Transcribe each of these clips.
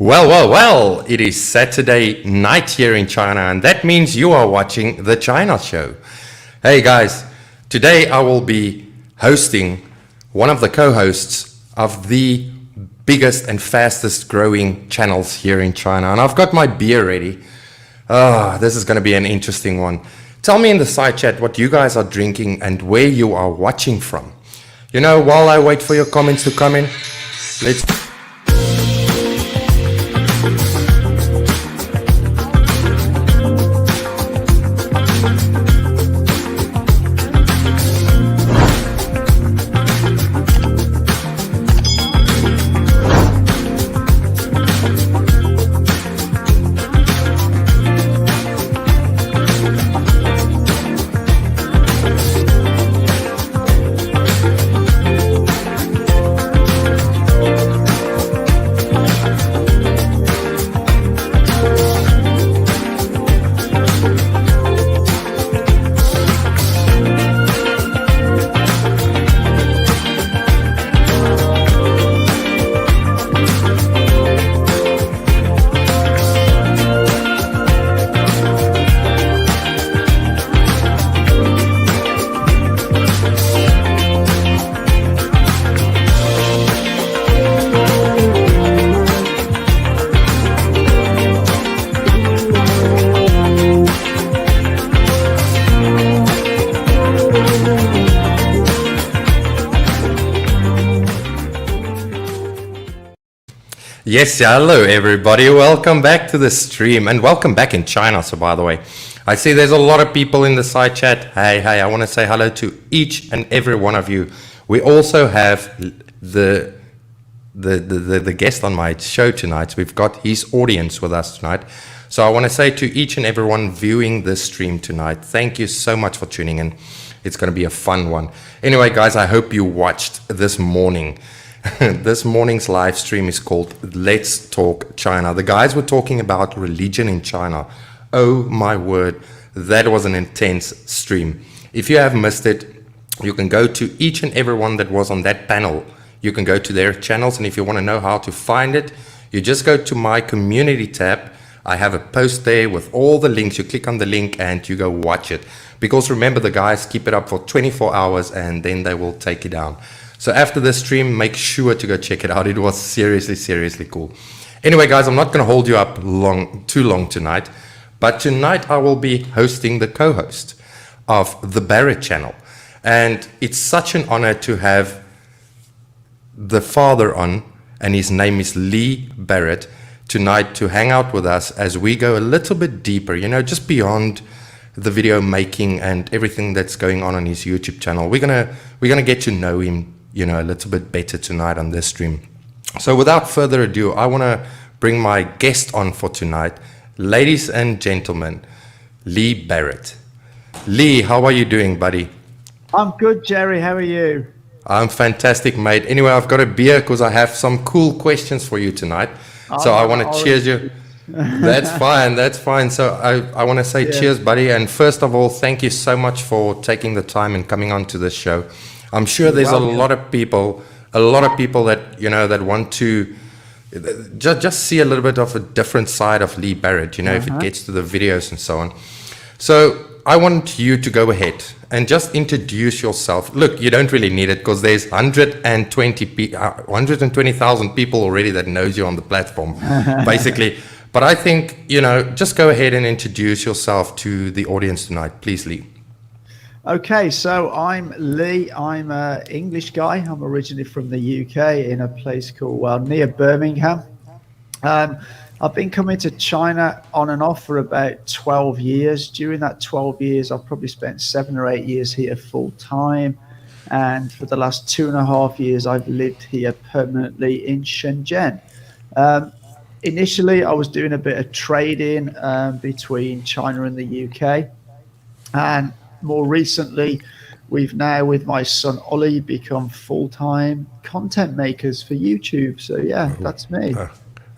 Well, it is Saturday night here in China, and that means you are watching The China Show. Hey guys, today I will be hosting one of the co-hosts of the biggest and fastest growing channels here in China, and I've got my beer ready. This is going to be an interesting one. Tell me in the side chat what you guys are drinking and where you are watching from. You know, while I wait for your comments to come in, let's... Yes, hello everybody, welcome back to the stream and welcome back in China. So by the way, I see there's a lot of people in the side chat. Hey, I want to say hello to each and every one of you. We also have the guest on my show tonight. We've got his audience with us tonight. So I want to say to each and everyone viewing this stream tonight, thank you so much for tuning in. It's going to be a fun one. Anyway, guys, I hope you watched this morning. This morning's live stream is called Let's Talk China. The guys were talking about religion in China. Oh my word, that was an intense stream. If you have missed it, you can go to each and every one that was on that panel. You can go to their channels, and if you want to know how to find it, you just go to my community tab. I have a post there with all the links. You click on the link and you go watch it. Because remember, the guys keep it up for 24 hours and then they will take it down. So after this stream, make sure to go check it out. It was seriously cool. Anyway, guys, I'm not going to hold you up too long tonight. But tonight I will be hosting the co-host of the Barrett channel. And it's such an honor to have the father on, and his name is Lee Barrett, tonight to hang out with us as we go a little bit deeper, you know, just beyond the video making and everything that's going on his YouTube channel. We're gonna get to know him, you know, a little bit better tonight on this stream. So without further ado, I want to bring my guest on for tonight. Ladies and gentlemen, Lee Barrett. Lee, how are you doing, buddy? I'm good, Jerry. How are you? I'm fantastic, mate. Anyway, I've got a beer because I have some cool questions for you tonight. So I want to cheers you. That's fine. So I want to say cheers, buddy. And first of all, thank you so much for taking the time and coming on to this show. I'm sure there's a lot of people that, you know, that want to just see a little bit of a different side of Lee Barrett, you know, if it gets to the videos and so on. So I want you to go ahead and just introduce yourself. Look, you don't really need it because there's 120,000 people already that knows you on the platform, basically. But I think, you know, just go ahead and introduce yourself to the audience tonight, please, Lee. Okay, so I'm Lee. I'm an English guy. I'm originally from the UK in a place called, near Birmingham. I've been coming to China on and off for about 12 years. During that 12 years, I've probably spent 7 or 8 years here full time. And for the last 2.5 years, I've lived here permanently in Shenzhen. Initially, I was doing a bit of trading between China and the UK. And more recently, we've now, with my son Ollie, become full-time content makers for YouTube. So yeah, that's me.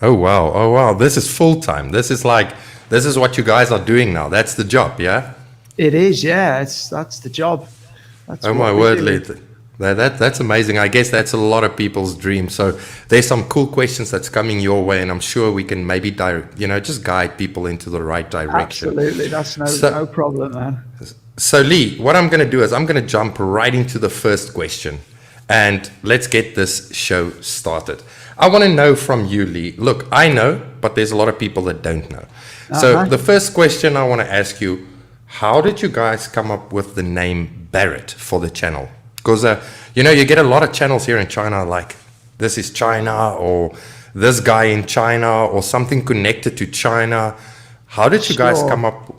Oh wow, this is full-time. This is what you guys are doing now. That's the job, yeah? It is, yeah. That's the job. That's oh my word, Lee. That's amazing. I guess that's a lot of people's dream. So there's some cool questions that's coming your way, and I'm sure we can maybe just guide people into the right direction. Absolutely, that's no problem, man. So Lee, what I'm going to do is I'm going to jump right into the first question, and let's get this show started. I want to know from you, Lee. Look, I know, but there's a lot of people that don't know. So the first question I want to ask you, how did you guys come up with the name Barrett for the channel? Because, you get a lot of channels here in China, like this is China, or this guy in China, or something connected to China. How did you guys come up?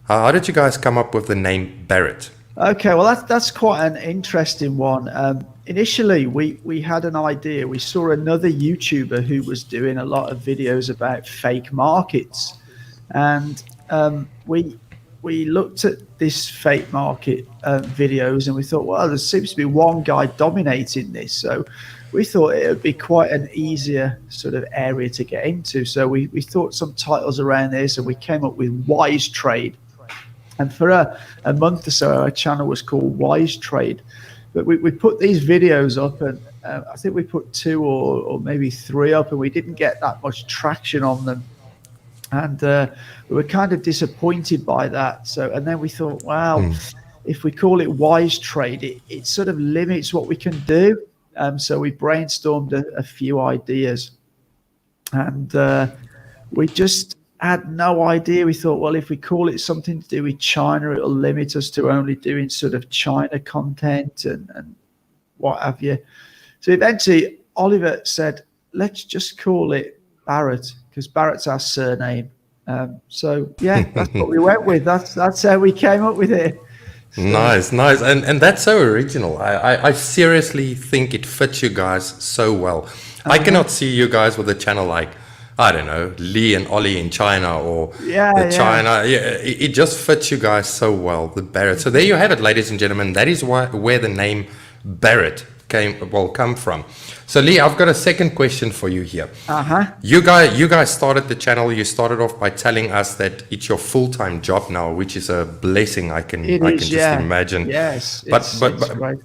How did you guys come up with the name Barrett? Okay, well, that's quite an interesting one. Initially, we had an idea. We saw another YouTuber who was doing a lot of videos about fake markets, and we looked at this fake market videos, and we thought, well, there seems to be one guy dominating this. So we thought it would be quite an easier sort of area to get into. So we thought some titles around this, and we came up with Wise Trade. And for a month or so, our channel was called Wise Trade. But we put these videos up, and I think we put 2 or maybe 3 up, and we didn't get that much traction on them. And we were kind of disappointed by that. And then we thought, wow, if we call it Wise Trade, it sort of limits what we can do. So we brainstormed a few ideas, and we just had no idea. We thought, well, if we call it something to do with China, it'll limit us to only doing sort of China content and what have you. So eventually Oliver said, let's just call it Barrett, because Barrett's our surname. So yeah, that's what we went with. That's how we came up with it. So. Nice. And that's so original. I seriously think it fits you guys so well. I cannot see you guys with a channel like, I don't know, Lee and Ollie in China, or China. Yeah, it just fits you guys so well, the Barrett. So there you have it, ladies and gentlemen. That is where the name Barrett come from. So Lee, I've got a second question for you here. You guys started the channel. You started off by telling us that it's your full-time job now, which is a blessing. I can just imagine. Yes, it's great.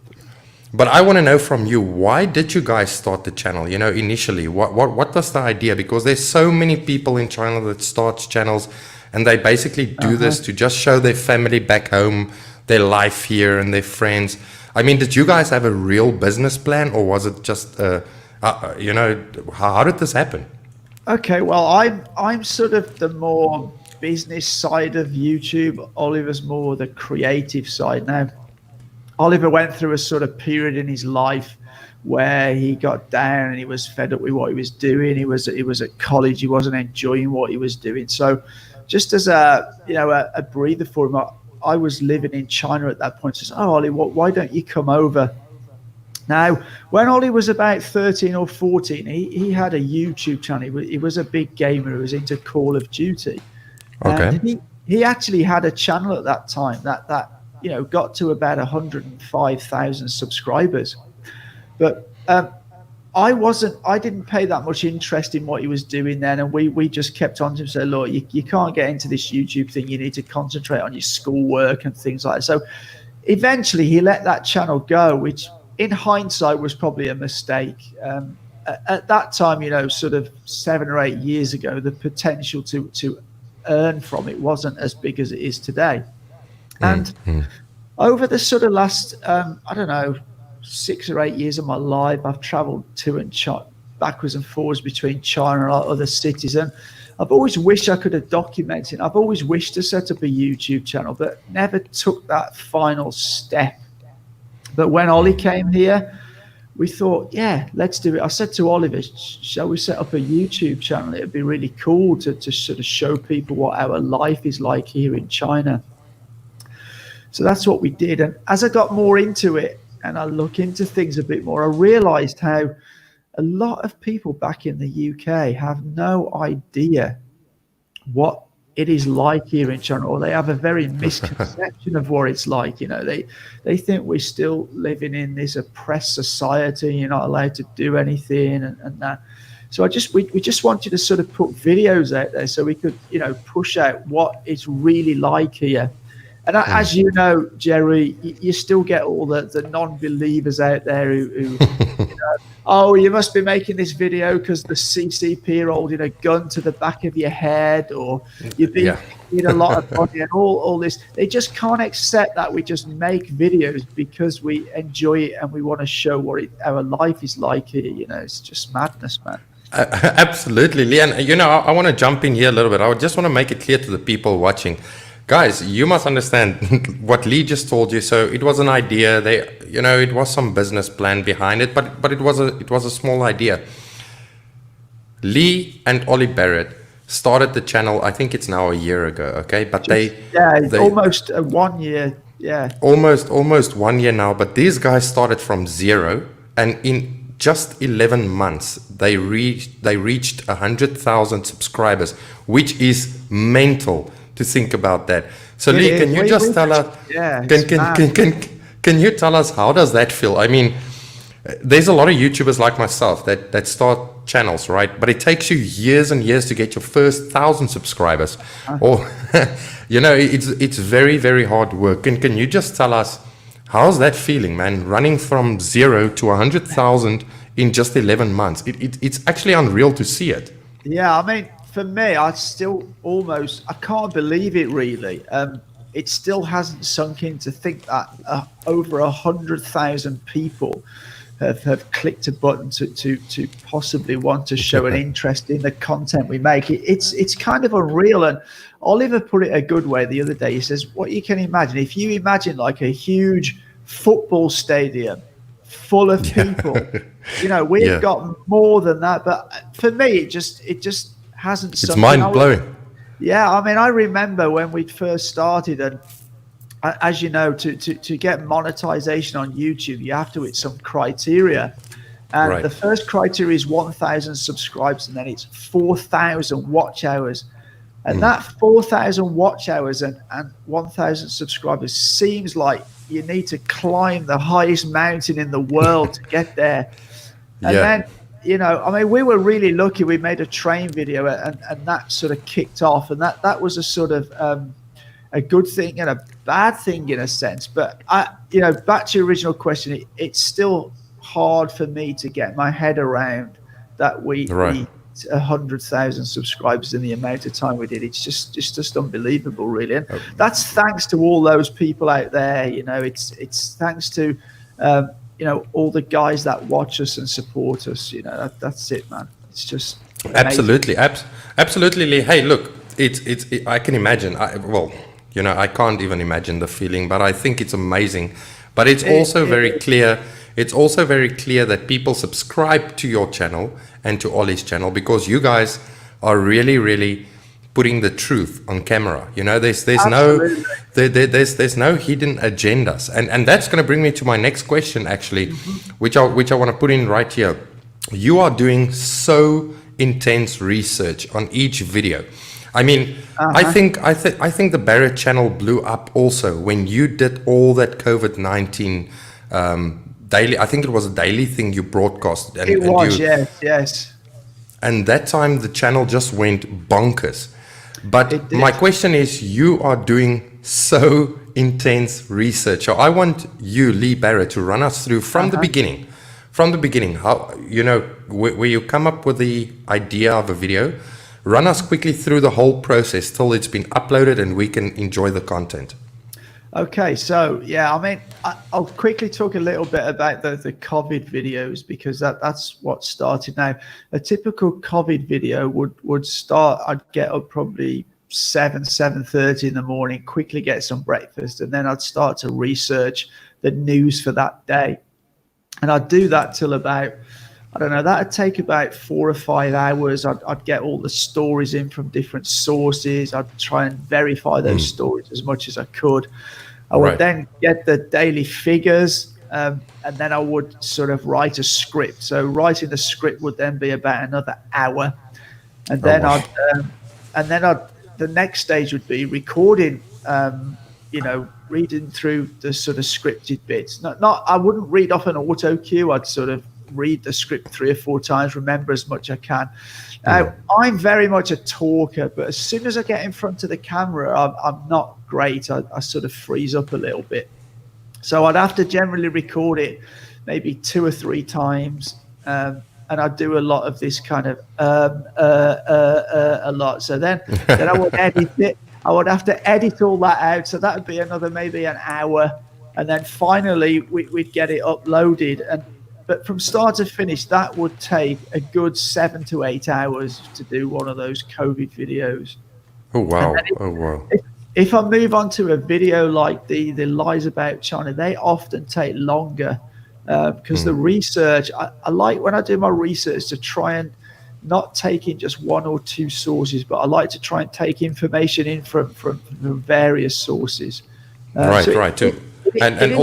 But I want to know from you, why did you guys start the channel? Initially, what was the idea? Because there's so many people in China that start channels, and they basically do this to just show their family back home, their life here, and their friends. I mean, did you guys have a real business plan, or was it just, how did this happen? Okay, well, I'm sort of the more business side of YouTube. Oliver's more the creative side. Now, Oliver went through a sort of period in his life where he got down and he was fed up with what he was doing. He was at college. He wasn't enjoying what he was doing. So just as a breather for him, I was living in China at that point. He says, oh, Ollie, why don't you come over? Now, when Ollie was about 13 or 14, he had a YouTube channel. He was a big gamer. He was into Call of Duty. Okay. And he actually had a channel at that time that got to about 105,000 subscribers. But I didn't pay that much interest in what he was doing then, and we just kept on to him, say, look, you can't get into this YouTube thing. You need to concentrate on your schoolwork and things like that. So eventually he let that channel go, which in hindsight was probably a mistake. At that time, sort of 7 or 8 years ago, the potential to earn from it wasn't as big as it is today. And over the sort of last, 6 or 8 years of my life, I've traveled to and backwards and forwards between China and other cities. And I've always wished I could have documented. I've always wished to set up a YouTube channel, but never took that final step. But when Ollie came here, we thought, yeah, let's do it. I said to Oliver, shall we set up a YouTube channel? It'd be really cool to sort of show people what our life is like here in China. So that's what we did. And as I got more into it and I look into things a bit more, I realized how a lot of people back in the UK have no idea what it is like here in China, or they have a very misconception of what it's like. They think we're still living in this oppressed society. You're not allowed to do anything and that. So we just wanted to sort of put videos out there so we could, push out what it's really like here. And as you know, Jerry, you still get all the non-believers out there who oh, you must be making this video because the CCP are holding a gun to the back of your head, or you've been eating a lot of money, and all this. They just can't accept that we just make videos because we enjoy it and we want to show what our life is like here. It's just madness, man. Absolutely, Lee. And I want to jump in here a little bit. I just want to make it clear to the people watching. Guys, you must understand what Lee just told you. So it was an idea. It was some business plan behind it, but it was a small idea. Lee and Ollie Barrett started the channel. I think it's now a year ago. Okay, but they almost 1 year. Yeah, almost 1 year now. But these guys started from zero, and in just 11 months they reached 100,000 subscribers, which is mental. To think about that. So Lee, can you just tell us? Can you tell us how does that feel? I mean, there's a lot of YouTubers like myself that start channels, right? But it takes you years and years to get your first 1,000 subscribers, or it's very, very hard work. Can you just tell us how's that feeling, man? Running from 0 to 100,000 in just 11 months. It's actually unreal to see it. Yeah, I mean, for me, I can't believe it really. It still hasn't sunk in to think that over 100,000 people have clicked a button to possibly want to show an interest in the content we make. It's kind of unreal. And Oliver put it a good way the other day. He says, what you can imagine, if you imagine like a huge football stadium full of people, we've got more than that. But for me, it just hasn't. It's mind blowing. Yeah, I mean, I remember when we first started, and as you know, to get monetization on YouTube, you have to hit some criteria, and the first criteria is 1,000 subscribers, and then it's 4,000 watch hours, and that 4,000 watch hours and 1,000 subscribers seems like you need to climb the highest mountain in the world to get there, and then. I mean, we were really lucky. We made a train video, and that sort of kicked off, and that was a sort of a good thing and a bad thing in a sense. But back to your original question, it's still hard for me to get my head around that we 100,000 subscribers in the amount of time we did. It's just unbelievable, really. And that's thanks to all those people out there. It's thanks to. All the guys that watch us and support us, that's it, man. It's just amazing. Absolutely, Lee. Hey, look, it's I can imagine. I can't even imagine the feeling, but I think it's amazing. But it's also very clear. It's also very clear that people subscribe to your channel and to Ollie's channel because you guys are really, really putting the truth on camera. There's no hidden agendas, and that's going to bring me to my next question, actually, which I want to put in right here. You are doing so intense research on each video. I mean, I think the Barrett channel blew up also when you did all that COVID-19 daily. I think it was a daily thing you broadcast. Yes. And that time the channel just went bonkers. But my question is, you are doing so intense research. So I want you, Lee Barrett, to run us through from the beginning, how, where you come up with the idea of a video, run us quickly through the whole process till it's been uploaded and we can enjoy the content. Okay, so I mean, I'll quickly talk a little bit about the COVID videos because that's what started. Now, a typical COVID video would start. I'd get up probably 7:30 in the morning, quickly get some breakfast, and then I'd start to research the news for that day, and I'd do that till about. I don't know, that'd take about 4 or 5 hours. I'd get all the stories in from different sources. I'd try and verify those stories as much as I could. I would then get the daily figures, and then I would sort of write a script. So writing the script would then be about another hour. And then the next stage would be recording, reading through the sort of scripted bits. I wouldn't read off an auto cue. I'd sort of read the script 3 or 4 times, remember as much as I can. I'm very much a talker, but as soon as I get in front of the camera, I'm not great. I sort of freeze up a little bit. So I'd have to generally record it maybe 2 or 3 times. And I do a lot of this kind of a lot. So then I would edit it. I would have to edit all that out. So that would be another maybe an hour. And then finally we'd get it uploaded. But from start to finish, that would take a good 7 to 8 hours to do one of those COVID videos. Oh, wow. If I move on to a video like the lies about China, they often take longer. Because the research, I like when I do my research to try and not take in just 1 or 2 sources, but I like to try and take information in from various sources. Right. And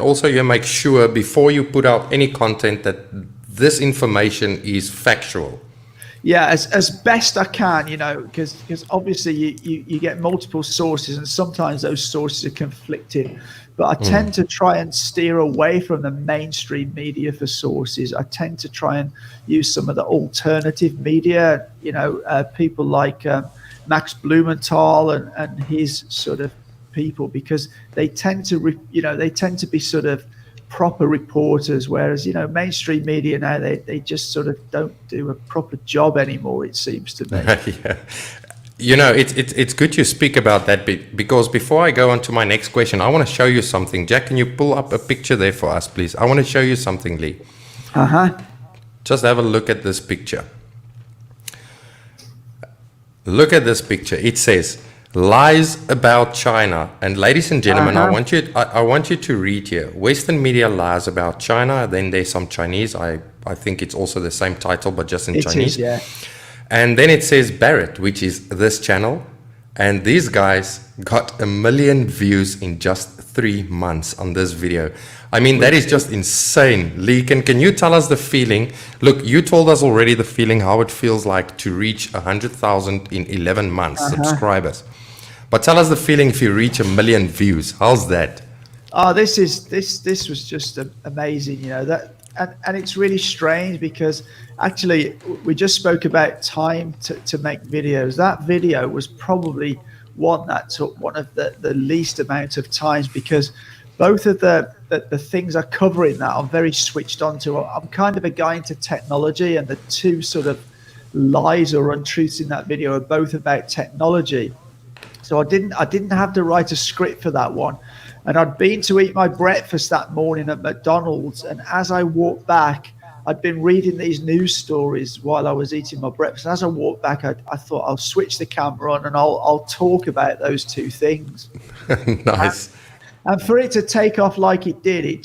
also you make sure before you put out any content that this information is factual. Yeah, as best I can, because obviously you get multiple sources and sometimes those sources are conflicting. But I tend to try and steer away from the mainstream media for sources. I tend to try and use some of the alternative media, people like Max Blumenthal and his sort of people, because they tend to be sort of proper reporters, whereas mainstream media now they just sort of don't do a proper job anymore, it seems to me. Yeah. It's good you speak about that because before I go on to my next question, I want to show you something. Jack, can you pull up a picture there for us, please? I want to show you something, Lee. Just have a look at this picture. Look at this picture. It says lies about China. And ladies and gentlemen, I want you to read here. Western media lies about China. Then there's some Chinese. I think it's also the same title, but just in Chinese. Yeah. And then it says Barrett, which is this channel. And these guys got 1 million views in just 3 months on this video. I mean, that is just insane. Lee, can you tell us the feeling? Look, you told us already the feeling, how it feels like to reach 100,000 in 11 months subscribers. But tell us the feeling if you reach 1 million views. How's that? Oh, this was just amazing, and it's really strange because actually we just spoke about time to make videos. That video was probably one that took one of the least amount of times, because both of the things I cover in that I'm very switched on to. I'm kind of a guy into technology, and the 2 sort of lies or untruths in that video are both about technology. So I didn't have to write a script for that one. And I'd been to eat my breakfast that morning at McDonald's, and as I walked back, I'd been reading these news stories while I was eating my breakfast. And as I walked back, I thought I'll switch the camera on and I'll talk about those 2 things. Nice. And for it to take off like it did, in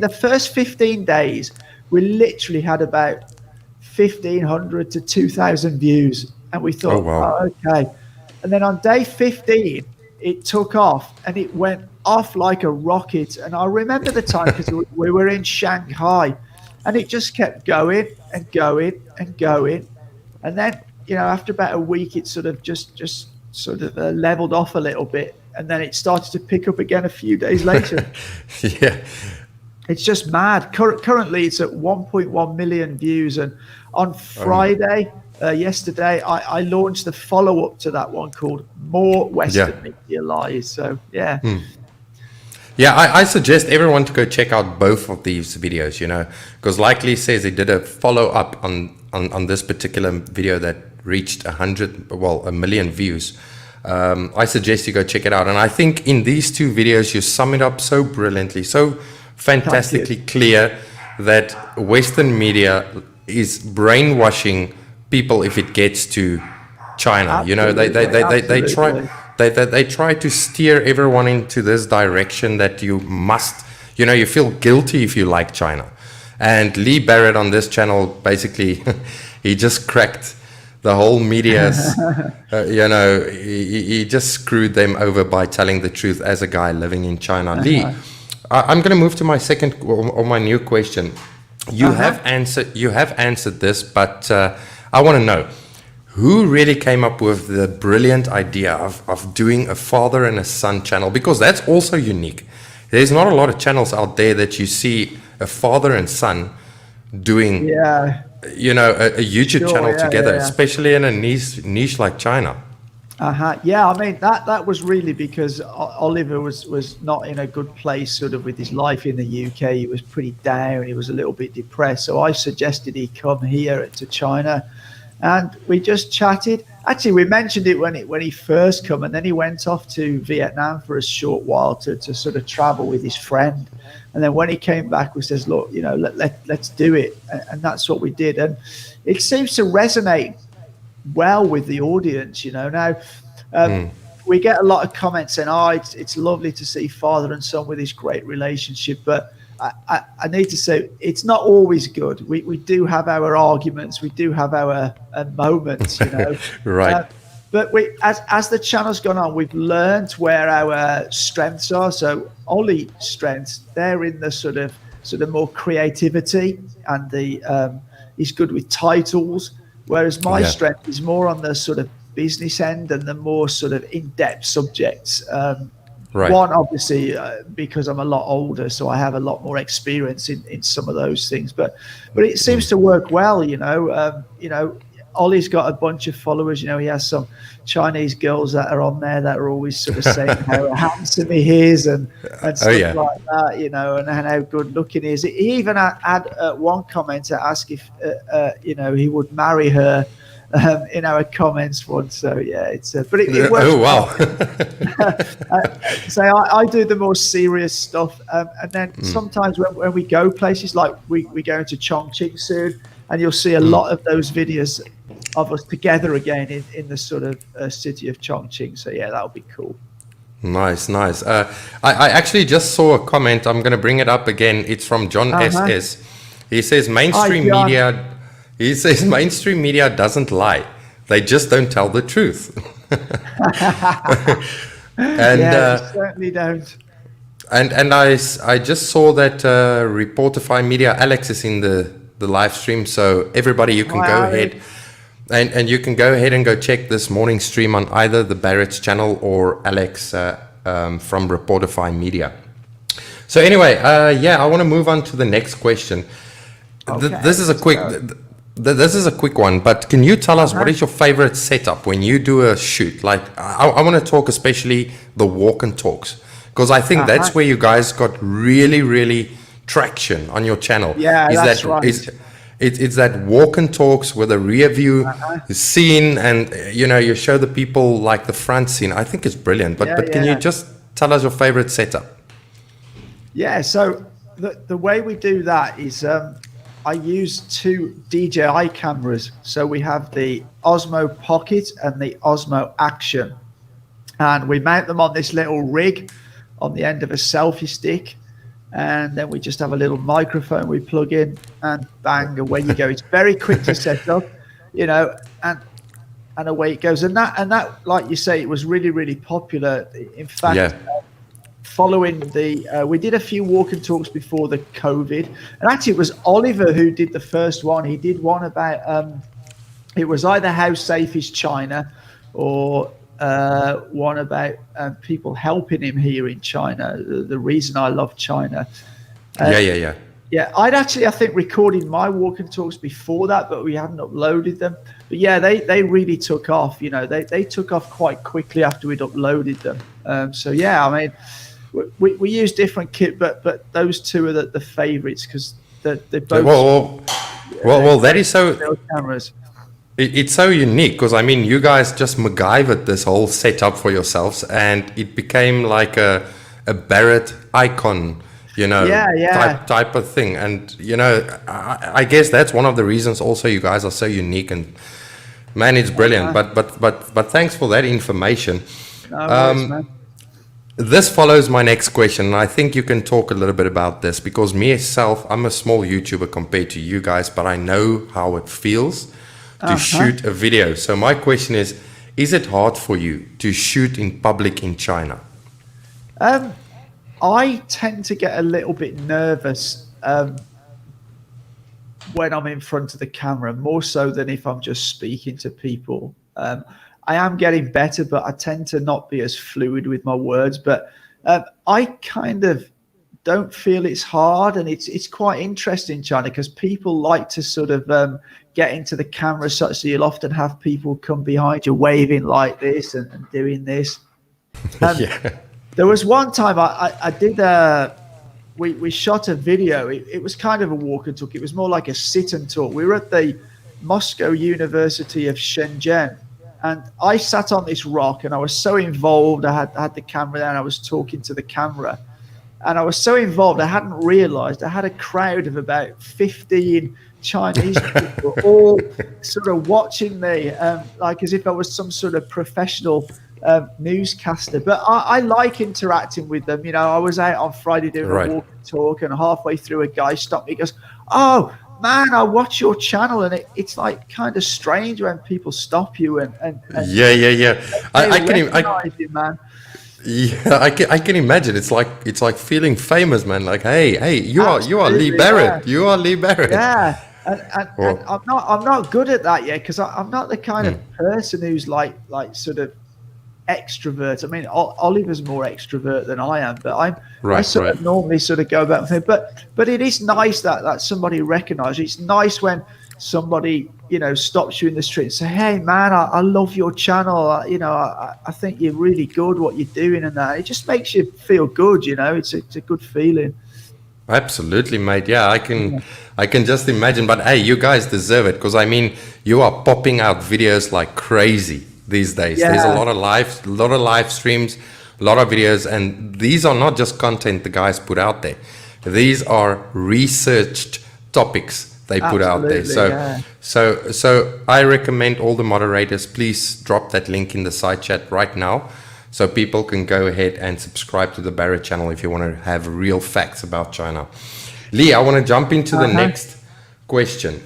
the first 15 days, we literally had about 1,500 to 2,000 views. And we thought, okay. And then on day 15, it took off and it went off like a rocket. And I remember the time because we were in Shanghai, and it just kept going and going and going. And then, after about a week, it sort of just sort of leveled off a little bit. And then it started to pick up again a few days later. Yeah. It's just mad. Currently, it's at 1.1 million views. And on Friday, yesterday, I launched the follow-up to that one called More Western Media Lies. So, yeah. Yeah, I suggest everyone to go check out both of these videos, because like Lee says, he did a follow-up on this particular video that reached 1 million views. I suggest you go check it out. And I think in these 2 videos, you sum it up so brilliantly, so fantastically clear that Western media is brainwashing people if it gets to China. They try to steer everyone into this direction that you must, you feel guilty if you like China. And Lee Barrett on this channel, basically, he just cracked the whole media's, he just screwed them over by telling the truth as a guy living in China. Lee, I'm going to move to my second or my new question. You have answered this, but I want to know, who really came up with the brilliant idea of doing a father and a son channel? Because that's also unique. there's not a lot of channels out there that you see a father and son doing, you know, a YouTube channel together, especially in a niche like China. Yeah, I mean, that was really because Oliver was not in a good place sort of with his life in the UK. He was pretty down. He was a little bit depressed. So I suggested he come here to China, and we just chatted. Actually, we mentioned it when he first come, and then he went off to Vietnam for a short while to sort of travel with his friend. And then when he came back, we says, look, you know, let's do it. And that's what we did. And it seems to resonate well with the audience, you know. Now we get a lot of comments saying, oh, it's lovely to see father and son with this great relationship, but I need to say it's not always good. We do have our arguments, we do have our moments, you know. Right. But as the channel's gone on, we've learned where our strengths are. So Ollie's strengths, they're in the sort of more creativity, and he's good with titles. Whereas my strength is more on the sort of business end and the more sort of in-depth subjects. One, obviously, because I'm a lot older, so I have a lot more experience in some of those things. But it seems to work well, you know. Ollie's got a bunch of followers. You know, he has some Chinese girls that are on there that are always sort of saying how handsome he is and stuff like that, you know, and how good looking he is. He even had one commenter ask if, you know, he would marry her in our comments once. So, yeah, but it works. Oh, wow. So I do the more serious stuff. And then sometimes when we go places, like we go into Chongqing soon, and you'll see a lot of those videos of us together again in the sort of city of Chongqing. So yeah, that'll be cool. Nice. I actually just saw a comment. I'm going to bring it up again. It's from John SS. He says mainstream media. He says mainstream media doesn't lie. They just don't tell the truth. And they certainly don't. And I just saw that Reportify Media Alex is in the live stream. So everybody, you can go ahead. And you can go ahead and go check this morning stream on either the Barrett's channel or Alex from Reportify Media. So anyway, I want to move on to the next question. This is a quick one, but can you tell us what is your favorite setup when you do a shoot? Like I want to talk especially the walk and talks, because I think that's where you guys got really, really traction on your channel. Yeah, that's right. It's that walk and talks with a rear view scene, and you know, you show the people like the front scene. I think it's brilliant. But can you just tell us your favorite setup? Yeah. So the way we do that is I use two DJI cameras. So we have the Osmo Pocket and the Osmo Action, and we mount them on this little rig on the end of a selfie stick. And then we just have a little microphone we plug in, and bang, away you go. It's very quick to set up, you know, and away it goes. And that, like you say, it was really, really popular. In fact, following we did a few walk and talks before the COVID, and actually it was Oliver who did the first one. He did one about it was either how safe is China, or one about people helping him here in China, the reason I love China. Yeah, I'd actually, I think, recorded my walk and talks before that, but we hadn't uploaded them. But yeah, they really took off. You know, they took off quite quickly after we'd uploaded them. So yeah, I mean, we use different kit, but those two are the favorites, because they're both. Well, that is so. Cameras. It's so unique, because I mean, you guys just MacGyvered this whole setup for yourselves, and it became like a Barrett icon, you know, type of thing. And you know, I guess that's one of the reasons also you guys are so unique. And man, it's brilliant. But thanks for that information. No worries, man. This follows my next question, and I think you can talk a little bit about this, because myself, I'm a small YouTuber compared to you guys, but I know how it feels to shoot a video. So my question is it hard for you to shoot in public in China? I tend to get a little bit nervous when I'm in front of the camera, more so than if I'm just speaking to people. I am getting better, but I tend to not be as fluid with my words. But I kind of don't feel it's hard, and it's quite interesting in China because people like to sort of get into the camera such that you'll often have people come behind you waving like this and doing this. Yeah. There was one time I did we shot a video. It was kind of a walk and talk. It was more like a sit and talk. We were at the Moscow University of Shenzhen, and I sat on this rock and I was so involved. I had the camera there and I was talking to the camera, and I was so involved I hadn't realized I had a crowd of about 15 Chinese people all sort of watching me, like as if I was some sort of professional newscaster. But I like interacting with them. You know, I was out on Friday doing a walk and talk, and halfway through a guy stopped me, goes, "Oh man, I watch your channel," and it's like kind of strange when people stop you and yeah. I can you, man. Yeah, I can imagine. It's like feeling famous, man. Like, hey, you are Lee Barrett. Yeah. You are Lee Barrett. Yeah. And I'm not good at that yet, because I'm not the kind of person who's like sort of extrovert. I mean, Oliver's more extrovert than I am, but I sort of normally sort of go about things. But it is nice that somebody recognises. It's nice when somebody, you know, stops you in the street and say, "Hey man, I love your channel. You know, I think you're really good what you're doing," and that. It just makes you feel good. You know, it's a good feeling. Absolutely, mate. Yeah, I can just imagine. But hey, you guys deserve it, because I mean, you are popping out videos like crazy these days. Yeah. There's a lot of live streams, a lot of videos, and these are not just content the guys put out there. These are researched topics they put out there. So I recommend all the moderators, please drop that link in the side chat right now, so people can go ahead and subscribe to the Barrett channel if you want to have real facts about China. Lee, I want to jump into the next question.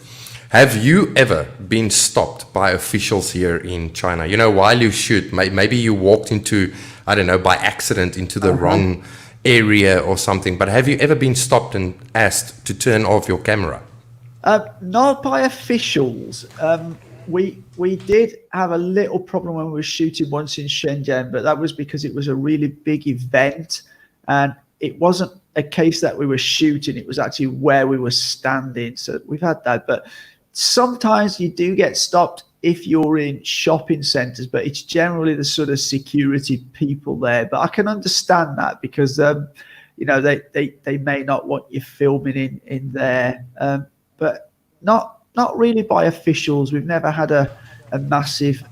Have you ever been stopped by officials here in China? You know, while you shoot, maybe you walked into, I don't know, by accident into the wrong area or something, but have you ever been stopped and asked to turn off your camera? Not by officials. We did have a little problem when we were shooting once in Shenzhen, but that was because it was a really big event, and it wasn't a case that we were shooting, it was actually where we were standing. So we've had that, but sometimes you do get stopped if you're in shopping centers, but it's generally the sort of security people there. But I can understand that, because you know, they may not want you filming in there, but not really by officials. We've never had a massive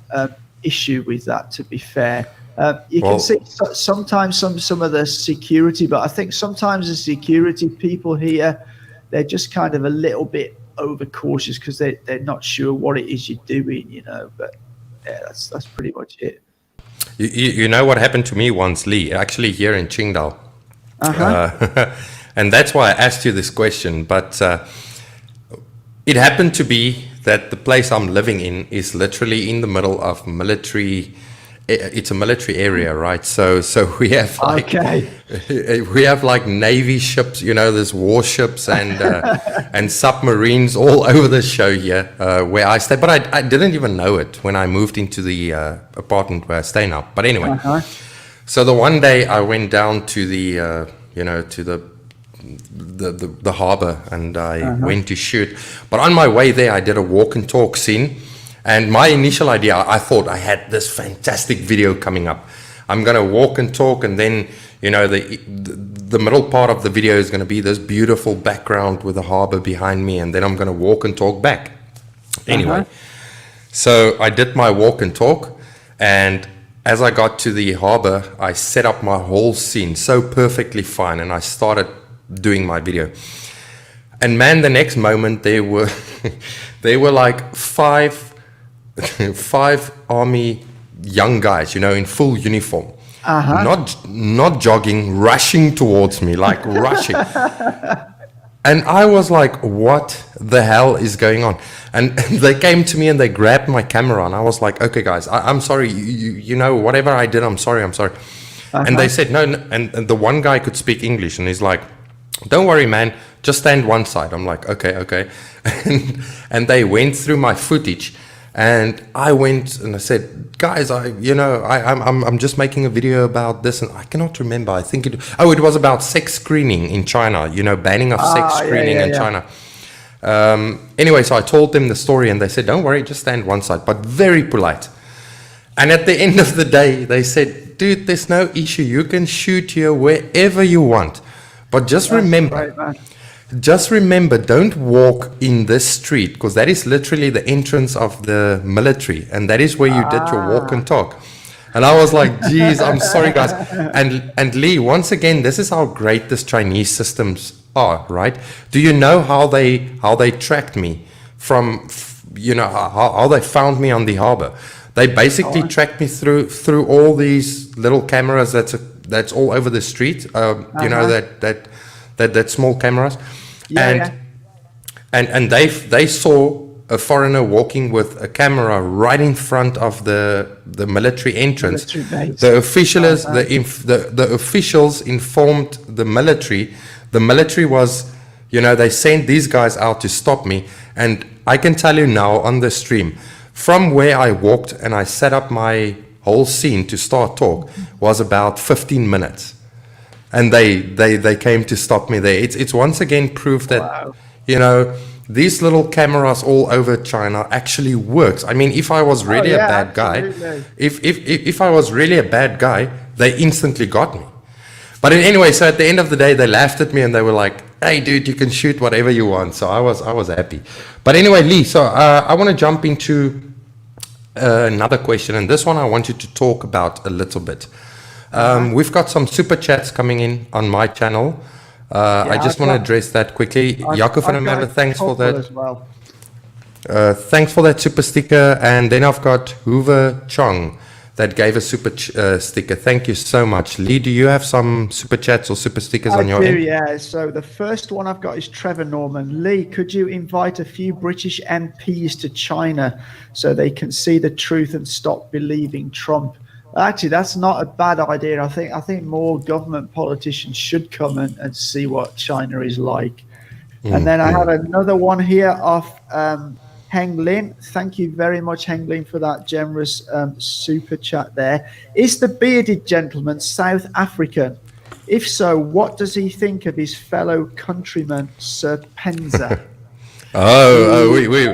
issue with that, to be fair. You can see sometimes some of the security, but I think sometimes the security people here, they're just kind of a little bit overcautious because they're not sure what it is you're doing, you know. But yeah, that's pretty much it. You know what happened to me once, Lee, actually here in Qingdao. And that's why I asked you this question, but it happened to be that the place I'm living in is literally in the middle of military. It's a military area, right? So we have we have like Navy ships, you know, there's warships and and submarines all over the show here where I stay. But I didn't even know it when I moved into the apartment where I stay now. But anyway, so the one day I went down to the you know, to the harbor, and I went to shoot. But on my way there, I did a walk and talk scene. And my initial idea, I thought I had this fantastic video coming up. I'm going to walk and talk, and then, you know, the middle part of the video is going to be this beautiful background with the harbor behind me, and then I'm going to walk and talk back. Anyway, so I did my walk and talk, and as I got to the harbor, I set up my whole scene so perfectly fine, and I started doing my video. And man, the next moment there were like five army young guys, you know, in full uniform, not jogging, rushing towards me, like rushing. And I was like, what the hell is going on? And they came to me and they grabbed my camera, and I was like, okay guys, I'm sorry, you know, whatever I did, I'm sorry. And they said no, and the one guy could speak English, and he's like, don't worry man, just stand one side. I'm like, okay. And they went through my footage. And I went and I said, guys, I'm just making a video about this, and I cannot remember. I think it was about sex screening in China, banning of sex screening in China. Anyway, so I told them the story, and they said, don't worry, just stand one side, but very polite. And at the end of the day, they said, dude, there's no issue. You can shoot here wherever you want. But just remember, don't walk in this street, because that is literally the entrance of the military. And that is where you did your walk and talk. And I was like, geez, I'm sorry, guys. And Lee, once again, this is how great this Chinese systems are, right? Do you know how they tracked me from, how they found me on the harbor? They basically tracked me through all these little cameras that's all over the street. That small cameras, and they saw a foreigner walking with a camera right in front of the military entrance. The officials informed the military. The military was, they sent these guys out to stop me. And I can tell you now on the stream, from where I walked and I set up my whole scene to start talk was about 15 minutes. And they came to stop me there. It's once again proof that, these little cameras all over China actually works. I mean, if I was really a bad guy, if I was really a bad guy, they instantly got me. But anyway, so at the end of the day, they laughed at me and they were like, hey, dude, you can shoot whatever you want. So I was happy. But anyway, Lee, so I want to jump into another question. And this one I want you to talk about a little bit. We've got some super chats coming in on my channel. I just want to address that quickly. Jacob van der Merwe, thanks for that. As well. Thanks for that super sticker. And then I've got Hoover Chong that gave a super sticker. Thank you so much. Lee, do you have some super chats or super stickers on your end? Yeah. So the first one I've got is Trevor Norman. Lee, could you invite a few British MPs to China so they can see the truth and stop believing Trump? Actually, that's not a bad idea. I think more government politicians should come and see what China is like. And then I have another one here off Heng Lin. Thank you very much, Heng Lin, for that generous super chat there. Is the bearded gentleman South African? If so, what does he think of his fellow countryman, Serpent? We're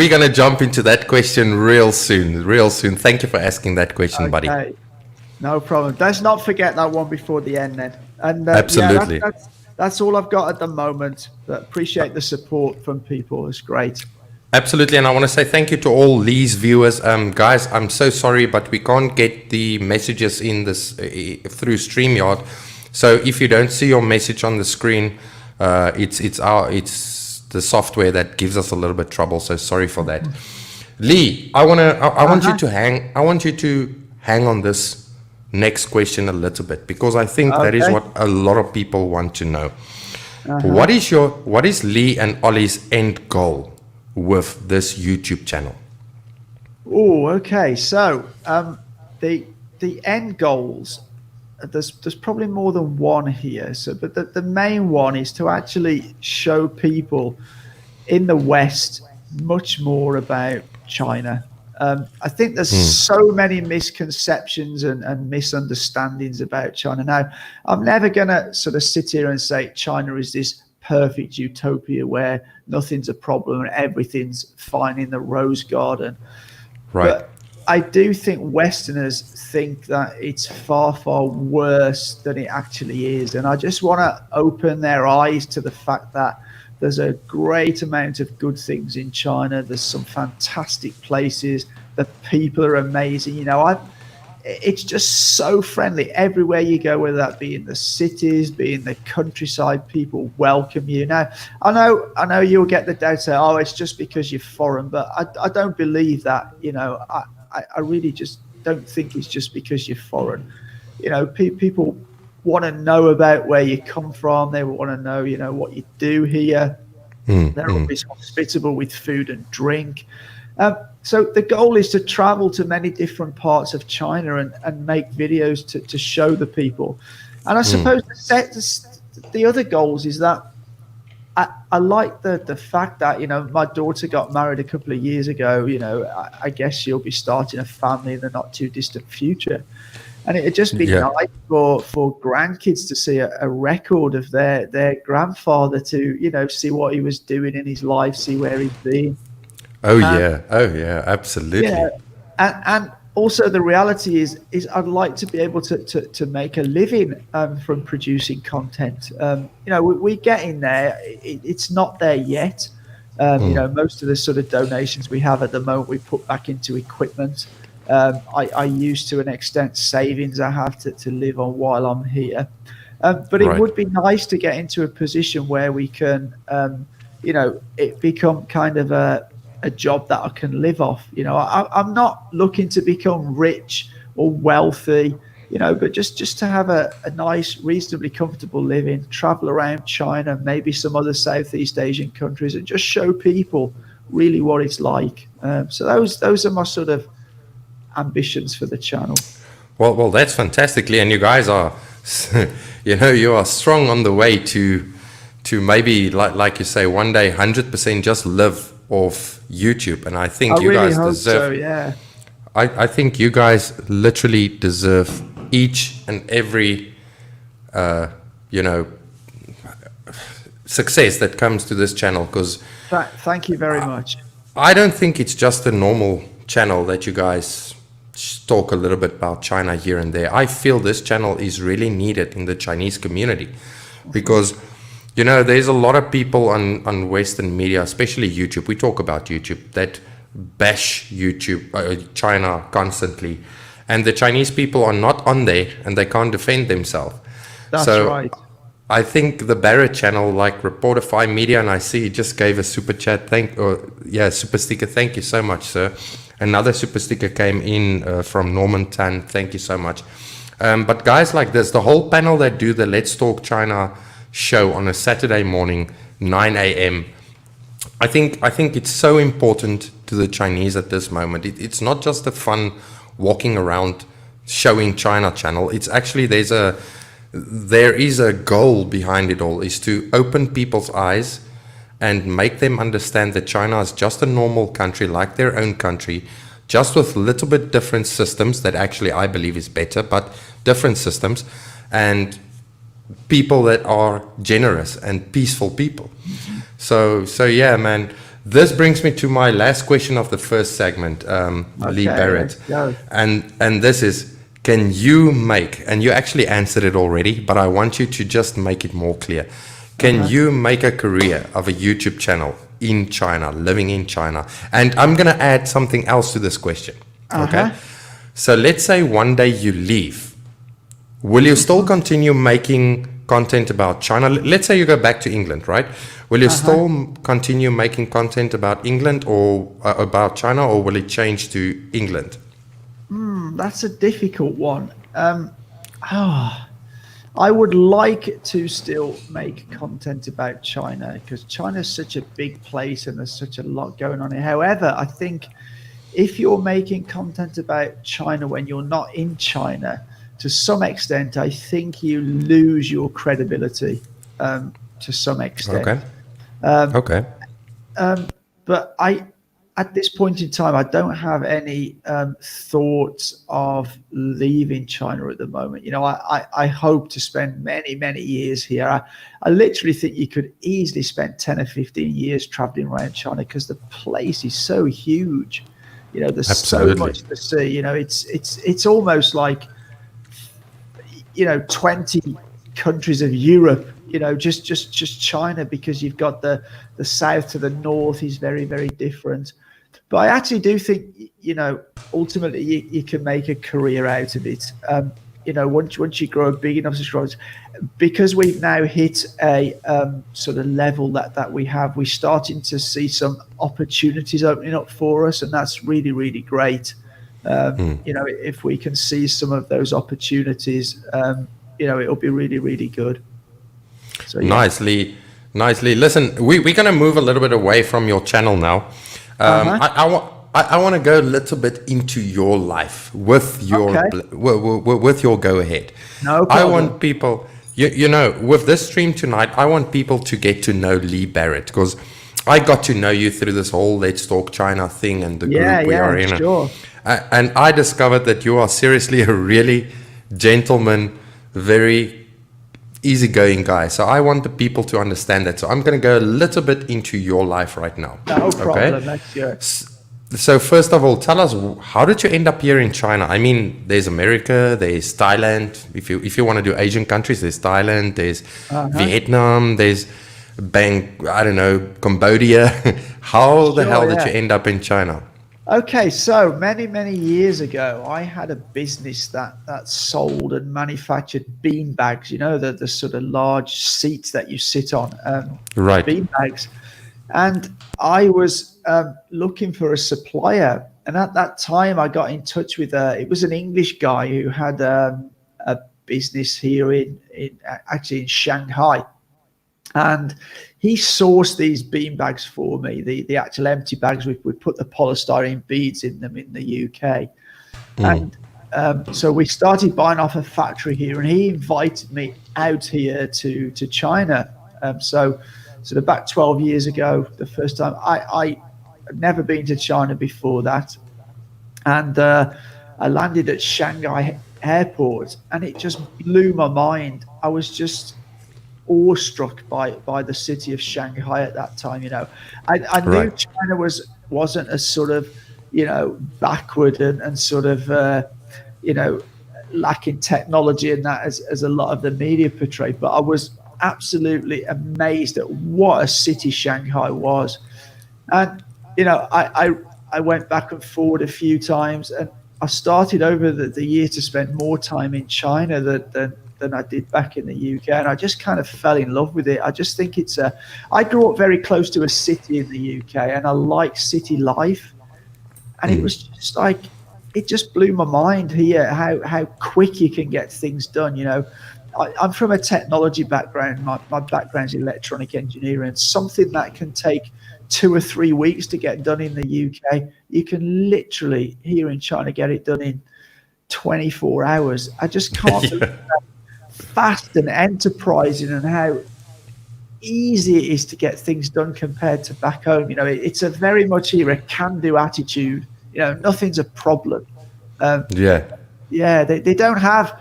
going to jump into that question real soon. Thank you for asking that question, buddy. No problem. Let's not forget that one before the end then. And absolutely. That's all I've got at the moment. But appreciate the support from people. It's great. Absolutely. And I want to say thank you to all Lee's viewers. Guys, I'm so sorry, but we can't get the messages in this through StreamYard. So if you don't see your message on the screen, it's the software that gives us a little bit trouble. So sorry for that. Lee, I want you to hang on this next question a little bit, because I think that is what a lot of people want to know. What is Lee and Ollie's end goal with this YouTube channel? So the end goals, there's probably more than one here. So, but the main one is to actually show people in the West much more about China. I think there's so many misconceptions and misunderstandings about China. Now, I'm never going to sort of sit here and say China is this perfect utopia where nothing's a problem and everything's fine in the rose garden. Right. But I do think Westerners think that it's far, far worse than it actually is. And I just want to open their eyes to the fact that there's a great amount of good things in China. There's some fantastic places. The people are amazing. It's just so friendly everywhere you go, whether that be in the cities, be in the countryside. People welcome you. Now, I know you'll get the doubt, say, oh, it's just because you're foreign, but I don't believe that. I really just don't think it's just because you're foreign. People want to know about where you come from. They want to know, what you do here. They're always hospitable with food and drink. So the goal is to travel to many different parts of China and make videos to show the people. And I suppose the other goals is that I like the fact that, my daughter got married a couple of years ago. I guess she'll be starting a family in the not too distant future. And it'd just be nice for grandkids to see a record of their grandfather, to, see what he was doing in his life, see where he's been. Oh, yeah, absolutely. Yeah. And also the reality is I'd like to be able to make a living from producing content. We're getting there. It's not there yet. Most of the sort of donations we have at the moment, we put back into equipment. I use to an extent savings I have to live on while I'm here. But it would be nice to get into a position where we can, it become kind of a job that I can live off. I'm not looking to become rich or wealthy, but just to have a nice, reasonably comfortable living, travel around China, maybe some other Southeast Asian countries, and just show people really what it's like. So those are my sort of ambitions for the channel. Well, that's fantastically, and you guys are, you are strong on the way to maybe, like you say, one day 100% just live off YouTube. And I think you guys deserve. So, yeah. I think you guys literally deserve each and every, success that comes to this channel. Because thank you very much. I don't think it's just a normal channel that you guys talk a little bit about China here and there. I feel this channel is really needed in the Chinese community because, there's a lot of people on Western media, especially YouTube. We talk about YouTube, that bash YouTube, China constantly. And the Chinese people are not on there and they can't defend themselves. That's right. I think the Barrett channel, like Reportify Media, and I see you just gave a super chat. Super sticker. Thank you so much, sir. Another super sticker came in from Norman Tan. Thank you so much. But guys like this, the whole panel that do the Let's Talk China show on a Saturday morning, 9 a.m. I think it's so important to the Chinese at this moment. It's not just a fun walking around showing China channel. It's actually there is a goal behind it all, is to open people's eyes and make them understand that China is just a normal country like their own country, just with a little bit different systems that actually I believe is better, but different systems, and people that are generous and peaceful people. So yeah, man, this brings me to my last question of the first segment, Lee Barrett. And this is, can you make, and you actually answered it already, but I want you to just make it more clear. Can you make a career of a YouTube channel in China, living in China? And I'm going to add something else to this question. Okay. So let's say one day you leave. Will you still continue making content about China? Let's say you go back to England, right? Will you still continue making content about England or about China, or will it change to England? That's a difficult one. I would like to still make content about China because China is such a big place and there's such a lot going on here. However, I think if you're making content about China when you're not in China, to some extent, I think you lose your credibility to some extent. But at this point in time, I don't have any thoughts of leaving China at the moment. I hope to spend many, many years here. I literally think you could easily spend 10 or 15 years traveling around China because the place is so huge. There's so much to see. It's almost like 20 countries of Europe, just China, because you've got the south to the north is very, very different. But I actually do think, ultimately you can make a career out of it. Once you grow big enough to grow, because we've now hit a sort of level that we're starting to see some opportunities opening up for us, and that's really, really great. If we can see some of those opportunities, it'll be really, really good. So, yeah. Nicely. Listen, we're going to move a little bit away from your channel now. I want to go a little bit into your life with your with your go ahead. No problem. I want people You know, with this stream tonight, I want people to get to know Lee Barrett, because I got to know you through this whole Let's Talk China thing and the group we are in. Sure. And I discovered that you are seriously a really gentleman, very easygoing guy. So I want the people to understand that. So I'm going to go a little bit into your life right now. No problem. That's good. So first of all, tell us, how did you end up here in China? I mean, there's America, there's Thailand. If you want to do Asian countries, there's Thailand, there's Vietnam, there's Cambodia. How the hell did you end up in China? Okay, so many years ago, I had a business that sold and manufactured bean bags. You know, the sort of large seats that you sit on. Right. Bean bags. And I was looking for a supplier. And at that time, I got in touch with it was an English guy who had a business here in Shanghai. And he sourced these bean bags for me, the actual empty bags. We put the polystyrene beads in them in the UK. And so we started buying off a factory here, and he invited me out here to China. So about 12 years ago, the first time. I had never been to China before that. And I landed at Shanghai airport, and it just blew my mind. I was just awestruck by the city of Shanghai at that time. You know, I knew China wasn't as sort of, you know, backward and sort of you know, lacking technology and that as a lot of the media portrayed, but I was absolutely amazed at what a city Shanghai was. And you know, I went back and forward a few times, and I started over the year to spend more time in China than I did back in the UK, and I just kind of fell in love with it. I just think I grew up very close to a city in the UK, and I like city life, and it was just like, it just blew my mind here how quick you can get things done. You know, I'm from a technology background. My background's electronic engineering, and something that can take 2 or 3 weeks to get done in the UK, you can literally here in China get it done in 24 hours. I just can't believe how fast and enterprising and how easy it is to get things done compared to back home. You know, it's a very much here a can-do attitude. You know, nothing's a problem. They don't have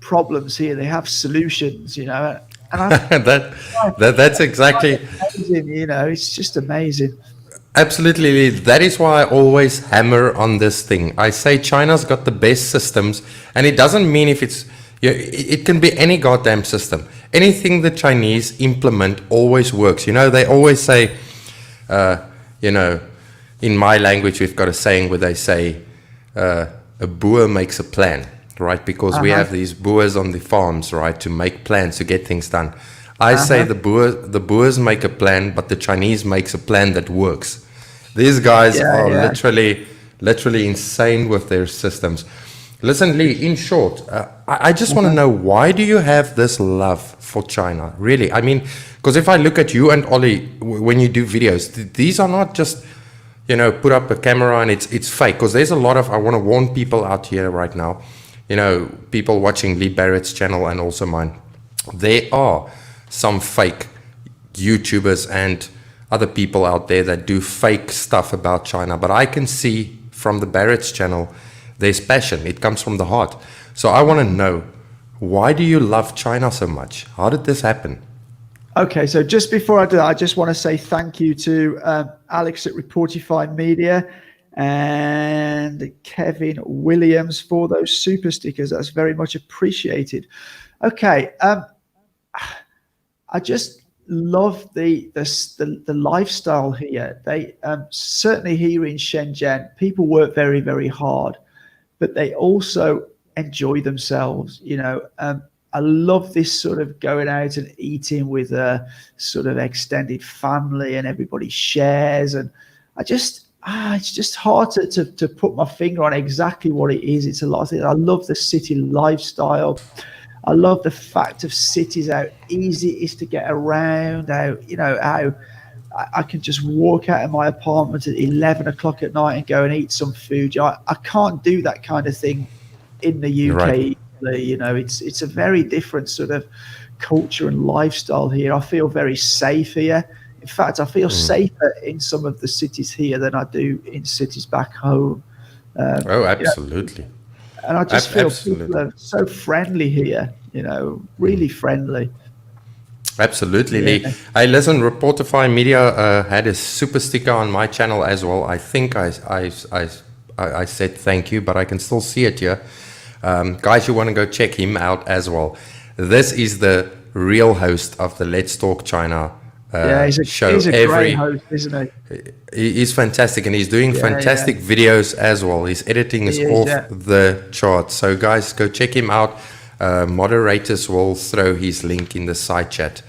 problems here. They have solutions. You know, and that's exactly amazing. You know, it's just amazing. Absolutely, Lee. That is why I always hammer on this thing. I say China's got the best systems, and it doesn't mean if it's, it can be any goddamn system. Anything the Chinese implement always works. You know, they always say, you know, in my language, we've got a saying where they say, a boer makes a plan, right? Because we have these boers on the farms, right, to make plans to get things done. I say the boers make a plan, but the Chinese makes a plan that works. These guys are literally insane with their systems. Listen, Lee, in short, I just want to know, why do you have this love for China? Really? I mean, because if I look at you and Ollie, when you do videos, these are not just, you know, put up a camera and it's fake. Because there's a lot of, I want to warn people out here right now, you know, people watching Lee Barrett's channel and also mine. There are some fake YouTubers and other people out there that do fake stuff about China. But I can see from the Barrett's channel, there's passion. It comes from the heart. So I want to know, why do you love China so much? How did this happen? Okay, so just before I do that, I just want to say thank you to Alex at Reportify Media and Kevin Williams for those super stickers. That's very much appreciated. Okay, I just love the lifestyle here. They certainly here in Shenzhen, people work very, very hard, but they also enjoy themselves. You know, I love this sort of going out and eating with a sort of extended family, and everybody shares. And I just, it's just hard to put my finger on exactly what it is. It's a lot of things. I love the city lifestyle. I love the fact of cities, how easy it is to get around, how I can just walk out of my apartment at 11 o'clock at night and go and eat some food. I can't do that kind of thing in the UK. Right. Lee. You know, it's a very different sort of culture and lifestyle here. I feel very safe here. In fact, I feel safer in some of the cities here than I do in cities back home. Oh, absolutely. You know, and I just feel people are so friendly here, you know, really friendly. Absolutely, Lee. Hey, listen, Reportify Media had a super sticker on my channel as well. I think I said thank you, but I can still see it here. Guys, you want to go check him out as well. This is the real host of the Let's Talk China show. He's a great host, isn't he? He's fantastic, and he's doing fantastic videos as well. His editing is off the charts. So guys, go check him out. Moderators will throw his link in the side chat.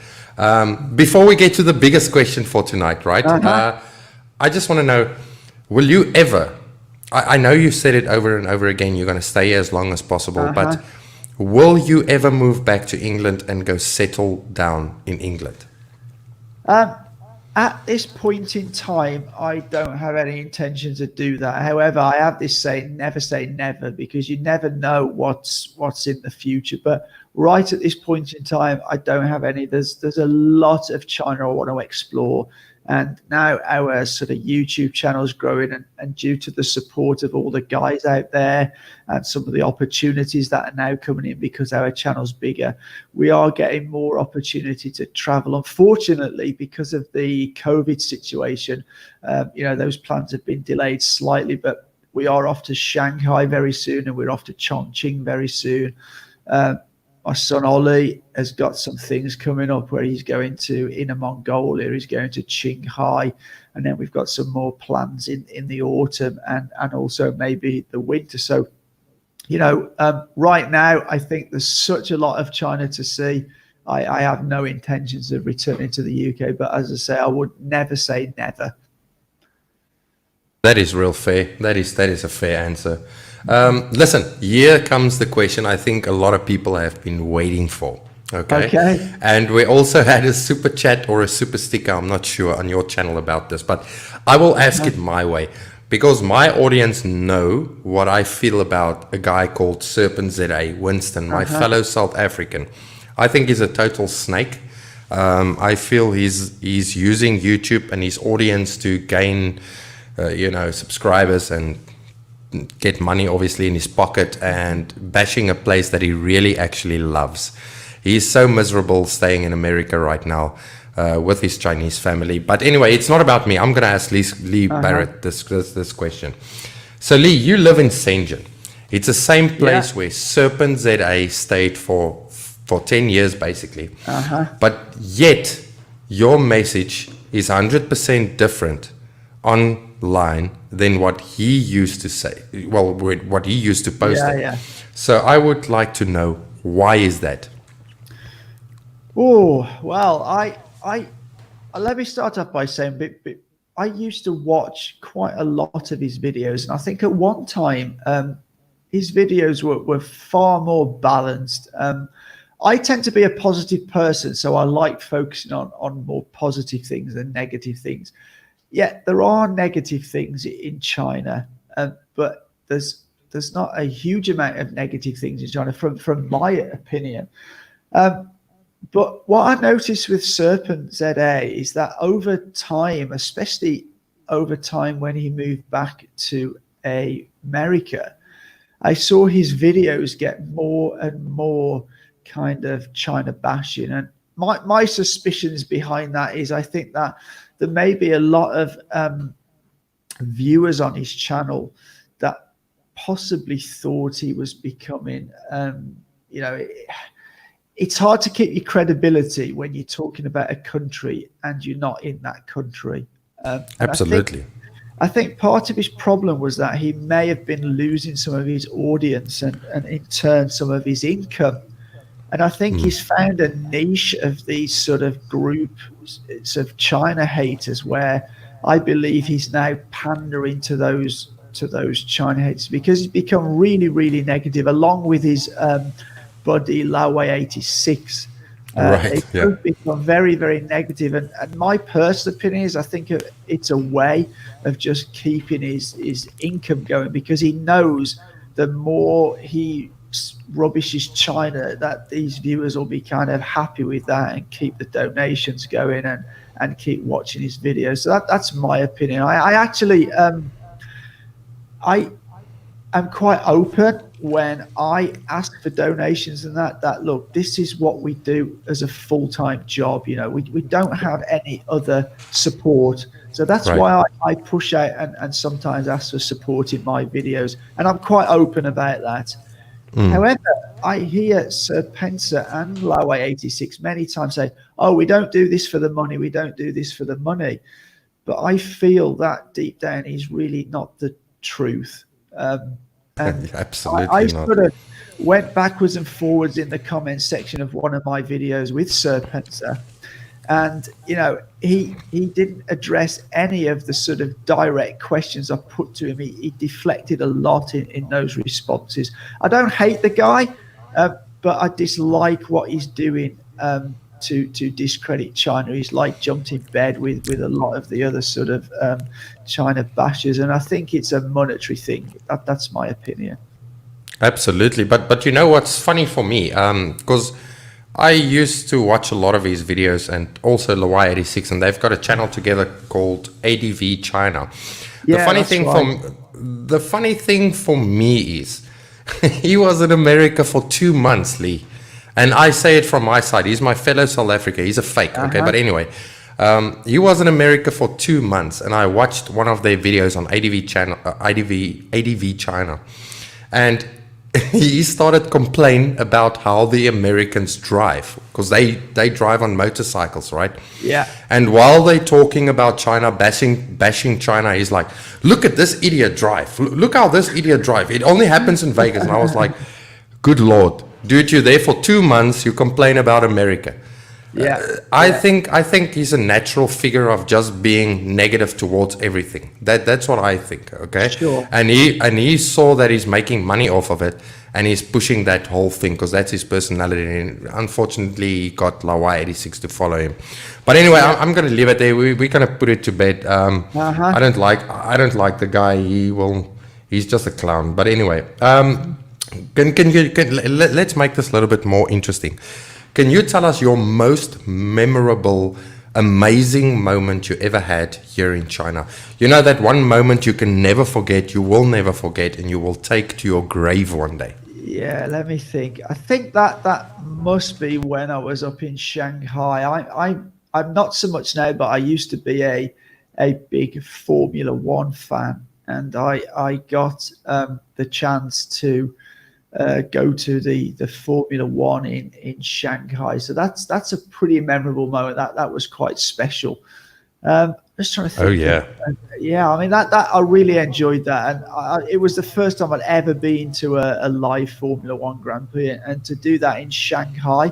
Before we get to the biggest question for tonight, right? I just want to know, will you ever, I know you said it over and over again, you're going to stay here as long as possible, but will you ever move back to England and go settle down in England? At this point in time, I don't have any intention to do that. However, I have this saying, never say never, because you never know what's in the future. But right at this point in time, I don't have any. There's a lot of China I want to explore. And now our sort of YouTube channel is growing, and due to the support of all the guys out there and some of the opportunities that are now coming in because our channel's bigger, we are getting more opportunity to travel. Unfortunately, because of the COVID situation, you know, those plans have been delayed slightly, but we are off to Shanghai very soon, and we're off to Chongqing very soon. My son Ollie has got some things coming up where he's going to Inner Mongolia, he's going to Qinghai, and then we've got some more plans in the autumn and also maybe the winter. So, you know, right now, I think there's such a lot of China to see. I have no intentions of returning to the UK, but as I say, I would never say never. That is real fair. That is a fair answer. Listen, here comes the question I think a lot of people have been waiting for. Okay. And we also had a super chat or a super sticker, I'm not sure, on your channel about this, but I will ask it my way, because my audience know what I feel about a guy called Serpent ZDay, Winston, my fellow South African. I think he's a total snake. I feel he's using YouTube and his audience to gain subscribers and get money obviously in his pocket, and bashing a place that he really actually loves. He's so miserable staying in America right now with his Chinese family. But anyway, it's not about me. I'm going to ask Lee Barrett this question. So Lee, you live in Shenzhen. It's the same place where Serpent ZDay stayed for 10 years basically. But yet your message is 100% different online than what he used to say, well, what he used to post. So I would like to know, why is that? Oh, well, I let me start off by saying, I used to watch quite a lot of his videos, and I think at one time his videos were far more balanced. I tend to be a positive person, so I like focusing on more positive things than negative things. Yeah, there are negative things in China, but there's not a huge amount of negative things in China, from my opinion. But what I noticed with Serpent ZDay is that over time, especially over time when he moved back to America, I saw his videos get more and more kind of China bashing. And my suspicions behind that is, I think that there may be a lot of viewers on his channel that possibly thought he was becoming, it's hard to keep your credibility when you're talking about a country and you're not in that country. Absolutely. I think part of his problem was that he may have been losing some of his audience and in turn some of his income. And I think he's found a niche of these sort of groups of China haters, where I believe he's now pandering to those China haters, because he's become really, really negative, along with his buddy Laway86. They've become very, very negative. And my personal opinion is, I think it's a way of just keeping his income going, because he knows the more he rubbish is China, that these viewers will be kind of happy with that and keep the donations going and keep watching his videos. So that's my opinion. I actually I am quite open when I ask for donations and that look, this is what we do as a full-time job. You know, we don't have any other support. So that's why I push out and sometimes ask for support in my videos. And I'm quite open about that. However, I hear Serpent and Laway86 many times say, oh, we don't do this for the money. We don't do this for the money. But I feel that deep down is really not the truth. And absolutely I not. sort of went backwards and forwards in the comment section of one of my videos with Serpent, and you know he didn't address any of the sort of direct questions I put to him. He deflected a lot in those responses. I don't hate the guy, but I dislike what he's doing to discredit China. He's like jumped in bed with a lot of the other sort of China bashers, and I think it's a monetary thing. That's my opinion. Absolutely, but you know what's funny for me, because I used to watch a lot of his videos, and also Laway86, and they've got a channel together called ATV China. The funny thing for me is he was in America for 2 months, Lee. And I say it from my side. He's my fellow South African. He's a fake, okay? But anyway, he was in America for 2 months, and I watched one of their videos on ATV China. And he started complaining about how the Americans drive, because they drive on motorcycles, right? Yeah. And while they're talking about China, bashing China, he's like, look at this idiot drive. Look how this idiot drive. It only happens in Vegas. And I was like, good Lord. Dude, you're there for 2 months, you complain about America. Yeah. I think he's a natural figure of just being negative towards everything. That's what I think, okay? Sure. And he saw that he's making money off of it, and he's pushing that whole thing because that's his personality. And unfortunately, he got Laway86 to follow him. But anyway, I'm going to leave it there. We're going to put it to bed. I don't like the guy. He's just a clown. But anyway, let's make this a little bit more interesting. Can you tell us your most memorable, amazing moment you ever had here in China? You know, that one moment you can never forget, you will never forget, and you will take to your grave one day. Yeah, let me think. I think that must be when I was up in Shanghai. I'm not so much now, but I used to be a big Formula One fan, and I got the chance to go to the Formula One in Shanghai. So that's a pretty memorable moment. That was quite special. Just trying to think. Oh yeah. Yeah, I mean that I really enjoyed that, and it was the first time I'd ever been to a live Formula One Grand Prix, and to do that in Shanghai.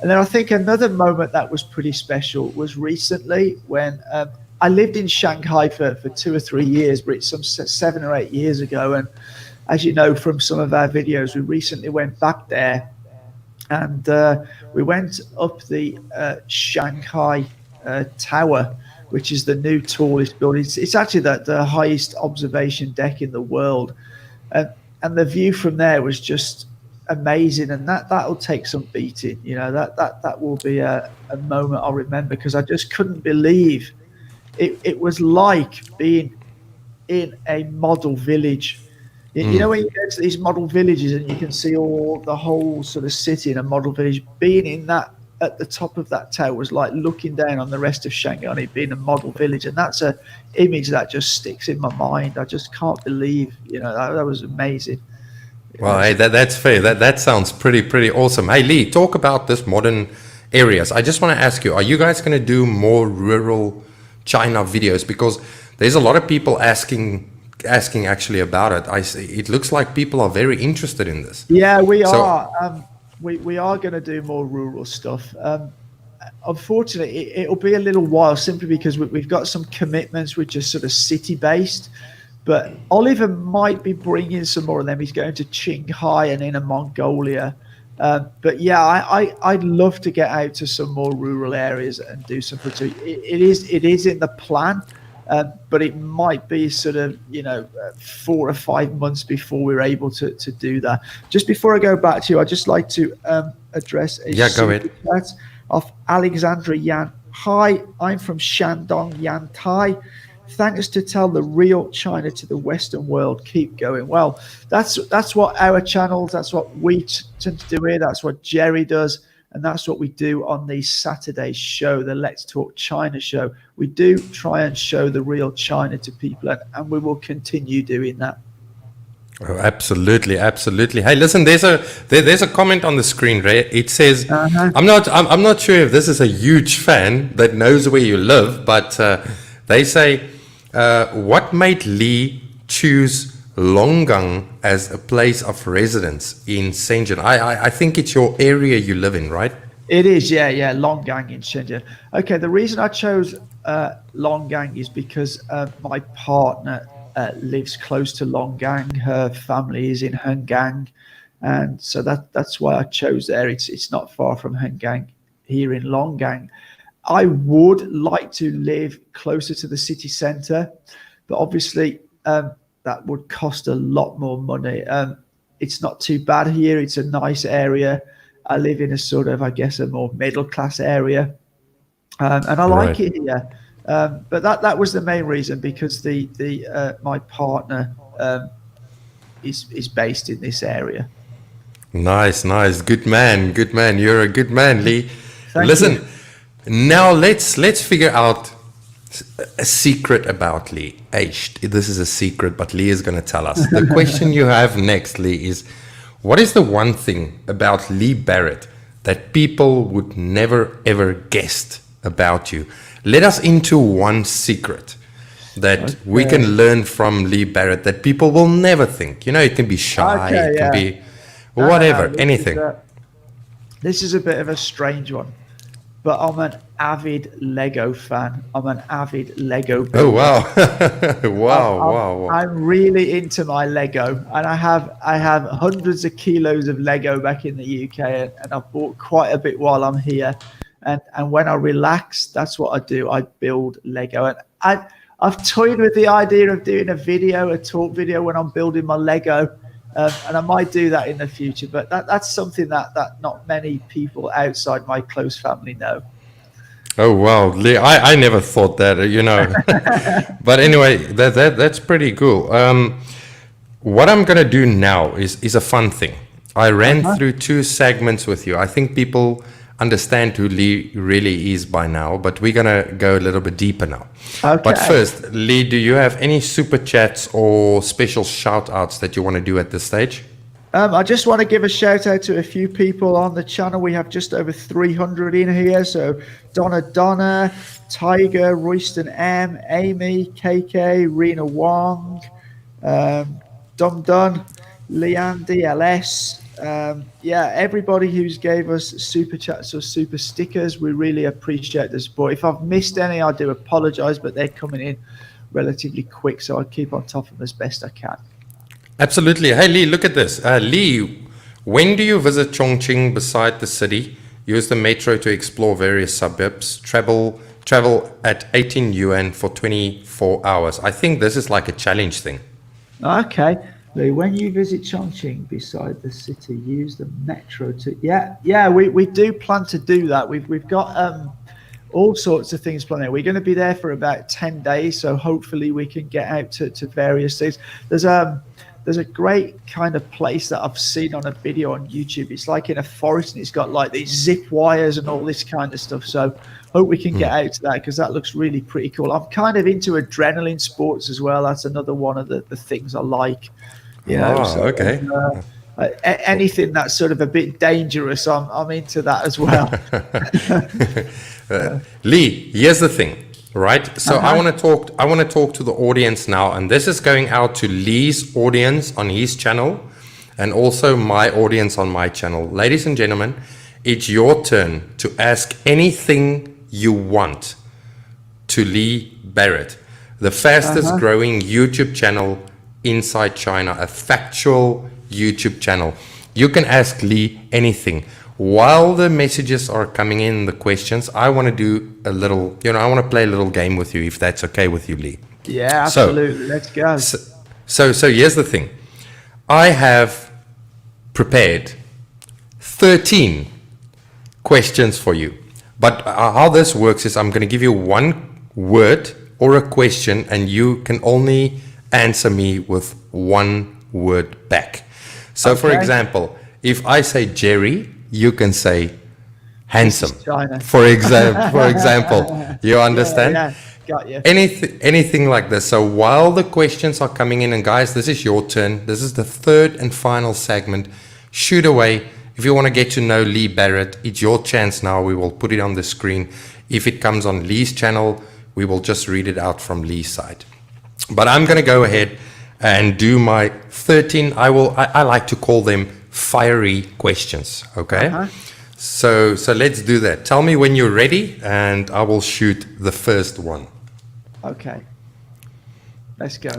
And then I think another moment that was pretty special was recently when I lived in Shanghai for 2 or 3 years, but it's some 7 or 8 years ago. And as you know from some of our videos, we recently went back there, and we went up the Shanghai Tower, which is the new tallest building. It's actually the highest observation deck in the world, and the view from there was just amazing. And that'll take some beating, you know. That will be a moment I'll remember, because I just couldn't believe it was like being in a model village. You know, when you go to these model villages and you can see the whole sort of city in a model village, being in that at the top of that tower was like looking down on the rest of Shanghai and it being a model village. And that's an image that just sticks in my mind. I just can't believe, you know, that was amazing. Well, hey, that's fair. That sounds pretty awesome. Hey, Lee, talk about this modern areas. I just want to ask you, are you guys going to do more rural China videos? Because there's a lot of people asking actually about it. I see. It looks like people are very interested in this. Yeah, we are. We are going to do more rural stuff. Unfortunately, it'll be a little while, simply because we've got some commitments which are sort of city-based. But Oliver might be bringing some more of them. He's going to Qinghai and Inner Mongolia. But yeah, I'd love to get out to some more rural areas and do some footage. It is in the plan. but it might be sort of 4 or 5 months before we're able to do that. Just before I go back to you, I'd just like to address a go ahead. chat of Alexandra Yan. Hi, I'm from Shandong, Yantai. Thanks to tell the real China to the Western world. Keep going. Well, that's what our channels, that's what we tend to do here. That's what Jerry does. And that's what we do on the Saturday show, the Let's Talk China show. We do try and show the real China to people, and we will continue doing that. Oh, absolutely. Hey, listen, there's a comment on the screen, Ray. It says, I'm not sure if this is a huge fan that knows where you live, but they say, what made Lee choose Longgang as a place of residence in Shenzhen? I think it's your area you live in, right? It is, yeah, Longgang in Shenzhen. Okay, the reason I chose Longgang is because my partner lives close to Longgang. Her family is in Hengang, and so that's why I chose there. It's not far from Hengang here in Longgang. I would like to live closer to the city centre, but obviously that would cost a lot more money. It's not too bad here. It's a nice area. I live in a sort of, I guess, a more middle class area, and I like it here. But that was the main reason, because my partner is based in this area. Nice. Good man. You're a good man, Lee. Listen, you. Now let's figure out a secret about Lee. This is a secret, but Lee is going to tell us. The question you have next, Lee, is what is the one thing about Lee Barrett that people would never ever guessed about you? Let us into one secret that we can learn from Lee Barrett that people will never think. It can be shy, it can be whatever, anything. This is a bit of a strange one, but I'm an avid Lego fan. I'm an avid Lego builder. Oh, wow. I'm really into my Lego, and I have hundreds of kilos of Lego back in the UK, and I've bought quite a bit while I'm here. And when I relax, that's what I do. I build Lego. And I've toyed with the idea of doing a talk video when I'm building my Lego. And I might do that in the future. But that's something that not many people outside my close family know. Oh, wow. Lee, I never thought that, But anyway, that's pretty cool. What I'm going to do now is a fun thing. I ran through 2 segments with you. I think people understand who Lee really is by now, but we're going to go a little bit deeper now. Okay. But first, Lee, do you have any super chats or special shout outs that you want to do at this stage? I just want to give a shout out to a few people on the channel. We have just over 300 in here. So Donna, Tiger, Royston M, Amy, KK, Rena Wong, Dum Dun, Leandy LS. Everybody who's gave us super chats or super stickers, we really appreciate the support. If I've missed any, I do apologize, but they're coming in relatively quick, so I'll keep on top of them as best I can. Absolutely. Hey, Lee, look at this. Lee, when do you visit Chongqing beside the city? Use the metro to explore various suburbs. Travel at 18 yuan for 24 hours. I think this is like a challenge thing. Okay. When you visit Chongqing beside the city, use the metro to we do plan to do that. We've got all sorts of things planned. We're going to be there for about 10 days, so hopefully we can get out to various things. There's a great kind of place that I've seen on a video on YouTube. It's like in a forest, and it's got like these zip wires and all this kind of stuff. So hope we can get out to that, because that looks really pretty cool. I'm kind of into adrenaline sports as well. That's another one of the things I like. Okay. Anything that's sort of a bit dangerous, I'm into that as well. Lee, here's the thing, right? So I want to talk to the audience now, and this is going out to Lee's audience on his channel, and also my audience on my channel. Ladies and gentlemen, it's your turn to ask anything you want to Lee Barrett, the fastest growing YouTube channel inside China, a factual YouTube channel. You can ask Lee anything. while the messages are coming in, the questions, I want to do a little, I want to play a little game with you, if that's okay with you, Lee. Yeah, absolutely. Let's go. So here's the thing. I have prepared 13 questions for you. But how this works is I'm going to give you one word or a question, and you can only answer me with one word back. So, for example, if I say Jerry, you can say handsome. China. For example, you understand? Yeah, got you. Anything like this. So while the questions are coming in, and guys, this is your turn. This is the third and final segment. Shoot away. If you want to get to know Lee Barrett, it's your chance now. We will put it on the screen. If it comes on Lee's channel, we will just read it out from Lee's side. But I'm going to go ahead and do my 13. I like to call them fiery questions. Okay. Uh-huh. So let's do that. Tell me when you're ready, and I will shoot the first one. Okay. Let's go.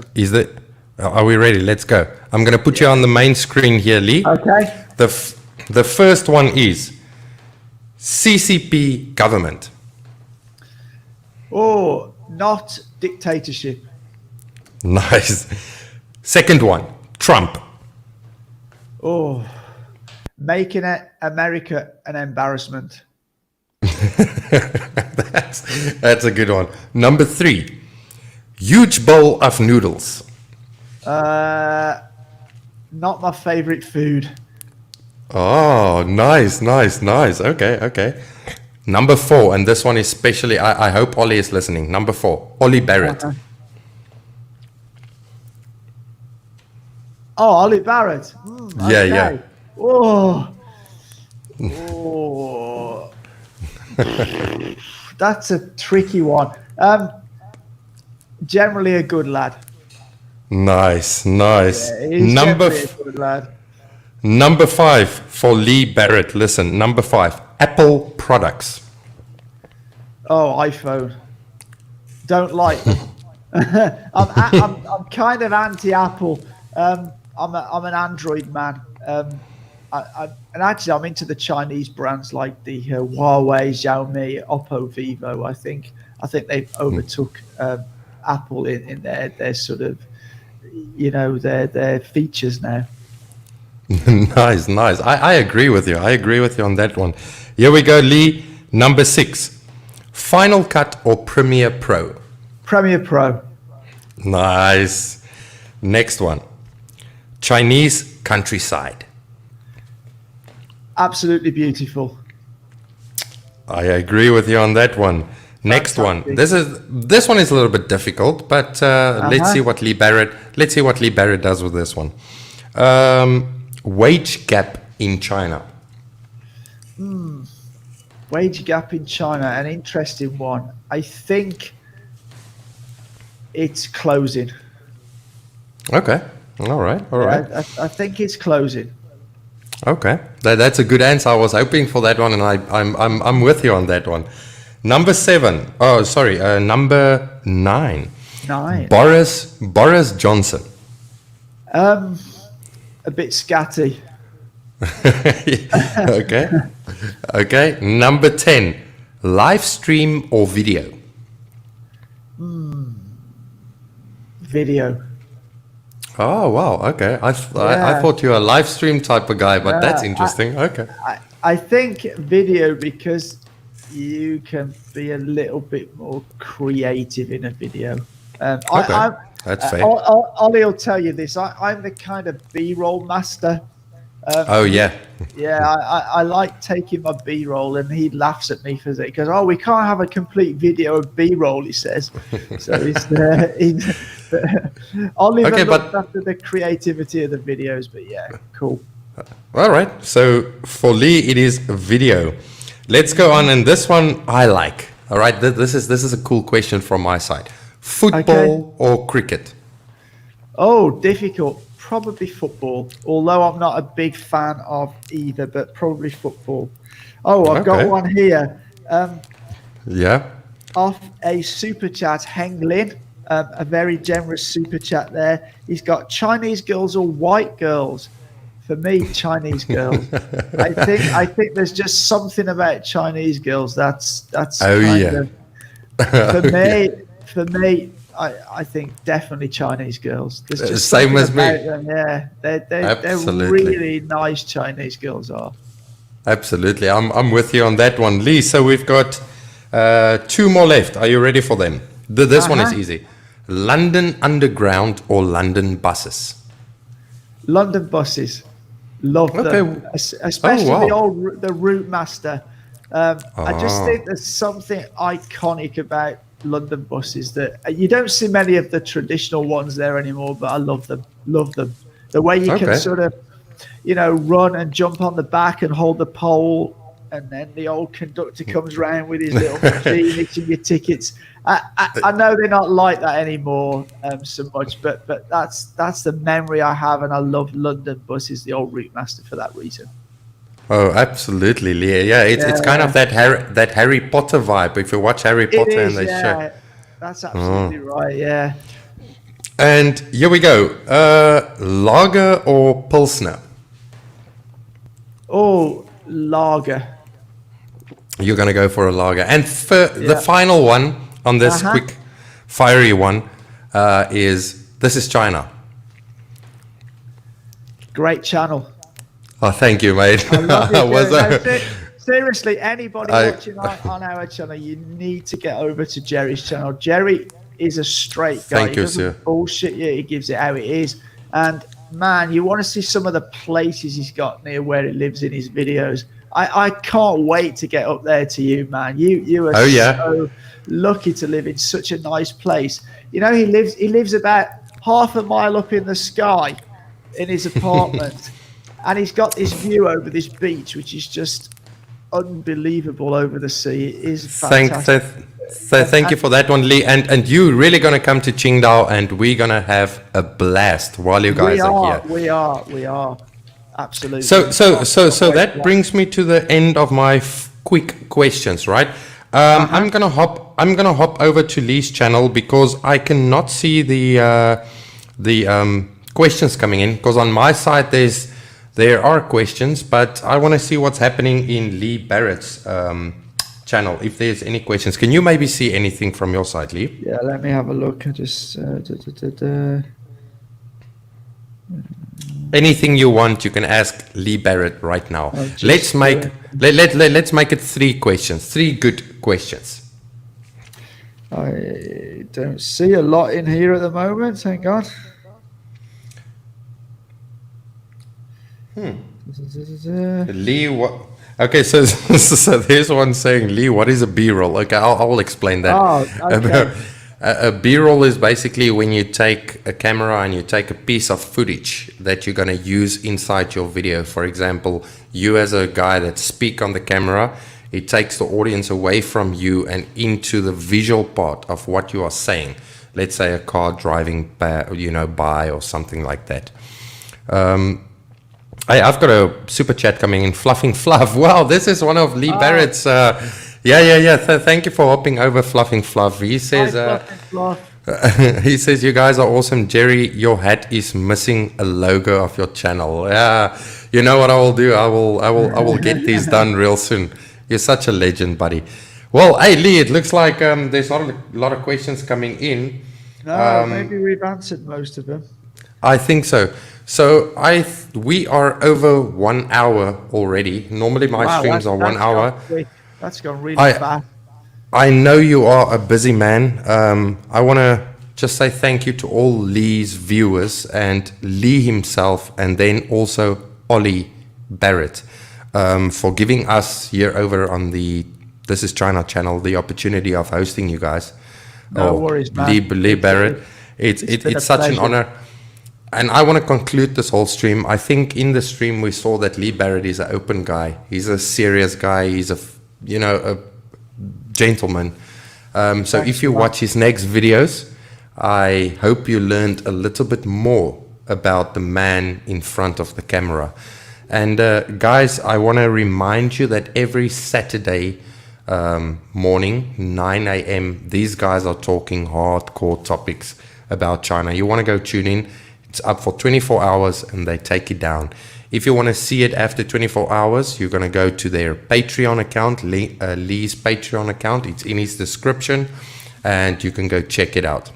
Are we ready? Let's go. I'm going to put you on the main screen here, Lee. Okay. The first one is CCP government. Oh, not dictatorship. Nice. Second one, Trump. Oh, making America an embarrassment. That's a good one. Number 3, huge bowl of noodles. Not my favorite food. Oh, nice. Okay. Number 4, and this one is especially, I hope Ollie is listening. Number 4, Ollie Barrett. Oh, Ollie Barrett. Yeah. Oh. That's a tricky one. Generally a good lad. Nice. Yeah, he's generally a good lad. Number 5 for Lee Barrett. Listen, number 5, Apple products. Oh, iPhone. Don't like. I'm kind of anti-Apple. I'm an Android man. And actually, I'm into the Chinese brands like the Huawei, Xiaomi, Oppo, Vivo. I think they've overtook Apple in their sort of, their features now. Nice. I agree with you. On that one. Here we go, Lee. Number 6, Final Cut or Premiere Pro? Premiere Pro. Nice. Next one, Chinese countryside. Absolutely beautiful. I agree with you on that one. Next one. This one is a little bit difficult, but let's see what Lee Barrett does with this one. Wage gap in China. Wage gap in China, an interesting one. I think it's closing. Okay. All right. I think it's closing. Okay. That's a good answer. I was hoping for that one, and I'm with you on that one. Number 7. Oh, sorry. Number 9. 9. Boris Johnson. A bit scatty. Okay. Number 10. Live stream or video? Video. Oh, wow. Okay. I thought you were a live stream type of guy, but that's interesting. Okay. I think video, because you can be a little bit more creative in a video. Okay. That's fair. Ollie will tell you this. I'm the kind of B-roll master. Oh, yeah. Yeah, I like taking my B-roll, and he laughs at me for that. He goes, "Oh, we can't have a complete video of B-roll," he says. So Oliver looked after the creativity of the videos, but yeah, cool. All right. So for Lee, it is video. Let's go on, and this one I like. All right. This is a cool question from my side. Football or cricket? Oh, difficult. Probably football, although I'm not a big fan of either, but probably football. Oh, I've got one here. Off a super chat, Heng Lin, a very generous super chat there. He's got Chinese girls or white girls. For me, Chinese girls. I think there's just something about Chinese girls that's kind of, for me. I think definitely Chinese girls. There's just same as me. Them. Yeah, they're really nice. Chinese girls are. Absolutely, I'm with you on that one, Lee. So we've got 2 more left. Are you ready for them? This one is easy. London Underground or London buses? London buses. Love them, especially the Route Master. I just think there's something iconic about London buses that you don't see many of the traditional ones there anymore, but I love them. The way you can sort of, run and jump on the back and hold the pole, and then the old conductor comes round with his little machine eating your tickets. I know they're not like that anymore so much, but that's the memory I have, and I love London buses, the old Route Master, for that reason. Oh, absolutely, Leah. Yeah, it's kind of that Harry Potter vibe. If you watch Harry Potter and they show. That's absolutely right. Yeah. And here we go. Lager or Pilsner? Oh, lager. You're gonna go for a lager. And for the final one on this quick, fiery one, this is China. Great channel. Oh, thank you, mate. I love it. Seriously, anybody watching on our channel, you need to get over to Jerry's channel. Jerry is a straight guy. Thank you, sir. Bullshit you. He gives it how it is. And man, you want to see some of the places he's got near where he lives in his videos. I can't wait to get up there to you, man. You are so lucky to live in such a nice place. He lives about half a mile up in the sky in his apartment. And he's got this view over this beach, which is just unbelievable over the sea. It is fantastic. Thank you for that one, Lee. And you really going to come to Qingdao, and we're going to have a blast while you guys are here. We are. Absolutely. So that brings me to the end of my quick questions, right? I'm gonna hop over to Lee's channel because I cannot see the questions coming in, because on my side there are questions, but I want to see what's happening in Lee Barrett's channel. If there's any questions, can you maybe see anything from your side, Lee? Yeah, let me have a look. I just anything you want, you can ask Lee Barrett right now. Let's make it 3 questions, 3 good questions. I don't see a lot in here at the moment. Thank God. Lee, what? Okay, so there's one saying, Lee, what is a B-roll? Okay, I'll explain that. Oh, okay. A B-roll is basically when you take a camera and you take a piece of footage that you're going to use inside your video. For example, you as a guy that speak on the camera, it takes the audience away from you and into the visual part of what you are saying. Let's say a car driving by or something like that. I've got a super chat coming in. Fluffing Fluff. Wow, this is one of Lee Barrett's. Thank you for hopping over, Fluffing Fluff. He says, he says, you guys are awesome. Jerry, your hat is missing a logo of your channel. Yeah, you know what I will do? I will get these done real soon. You're such a legend, buddy. Well, hey Lee, it looks like there's not a lot of questions coming in. No, maybe we've answered most of them. I think so. So we are over 1 hour already. Normally my streams are 1 hour. That's gone really fast. I know you are a busy man. I want to just say thank you to all Lee's viewers and Lee himself, and then also Ollie Barrett for giving us here over on the This is China channel the opportunity of hosting you guys. No worries, man. Lee Barrett. It's such an honor. And I want to conclude this whole stream. I think in the stream we saw that Lee Barrett is an open guy. He's a serious guy. He's a gentleman. So if you watch his next videos, I hope you learned a little bit more about the man in front of the camera. And guys, I want to remind you that every Saturday morning, 9 a.m., these guys are talking hardcore topics about China. You want to go tune in. It's up for 24 hours and they take it down. If you want to see it after 24 hours, you're going to go to their Patreon account, Lee's Patreon account. It's in his description and you can go check it out.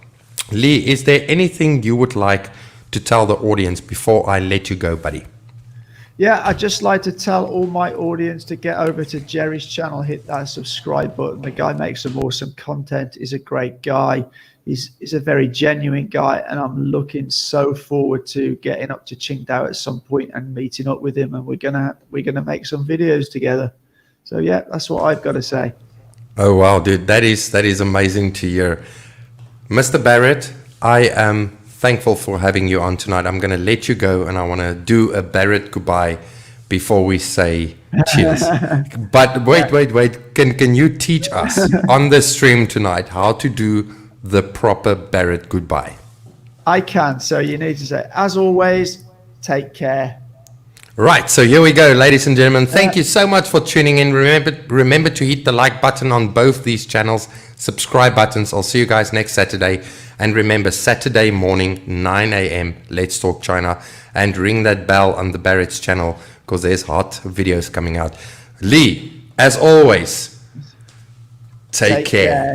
Lee, is there anything you would like to tell the audience before I let you go, buddy? Yeah, I'd just like to tell all my audience to get over to Jerry's channel, hit that subscribe button. The guy makes some awesome content. He's a great guy. He's a very genuine guy, and I'm looking so forward to getting up to Qingdao at some point and meeting up with him, and we're gonna make some videos together. So yeah, that's what I've got to say. Oh wow, dude, that is amazing to hear. Mr. Barrett, I am thankful for having you on tonight. I'm gonna let you go, and I want to do a Barrett goodbye before we say cheers. But wait, can you teach us on the stream tonight how to do the proper Barrett goodbye? I can. So you need to say, as always, take care. Right, so here we go, ladies and gentlemen. Thank you so much for tuning in. Remember to hit the like button on both these channels, subscribe buttons. I'll see you guys next Saturday. And remember, Saturday morning, 9 a.m., Let's Talk China. And ring that bell on the Barrett's channel because there's hot videos coming out. Lee, as always, take care.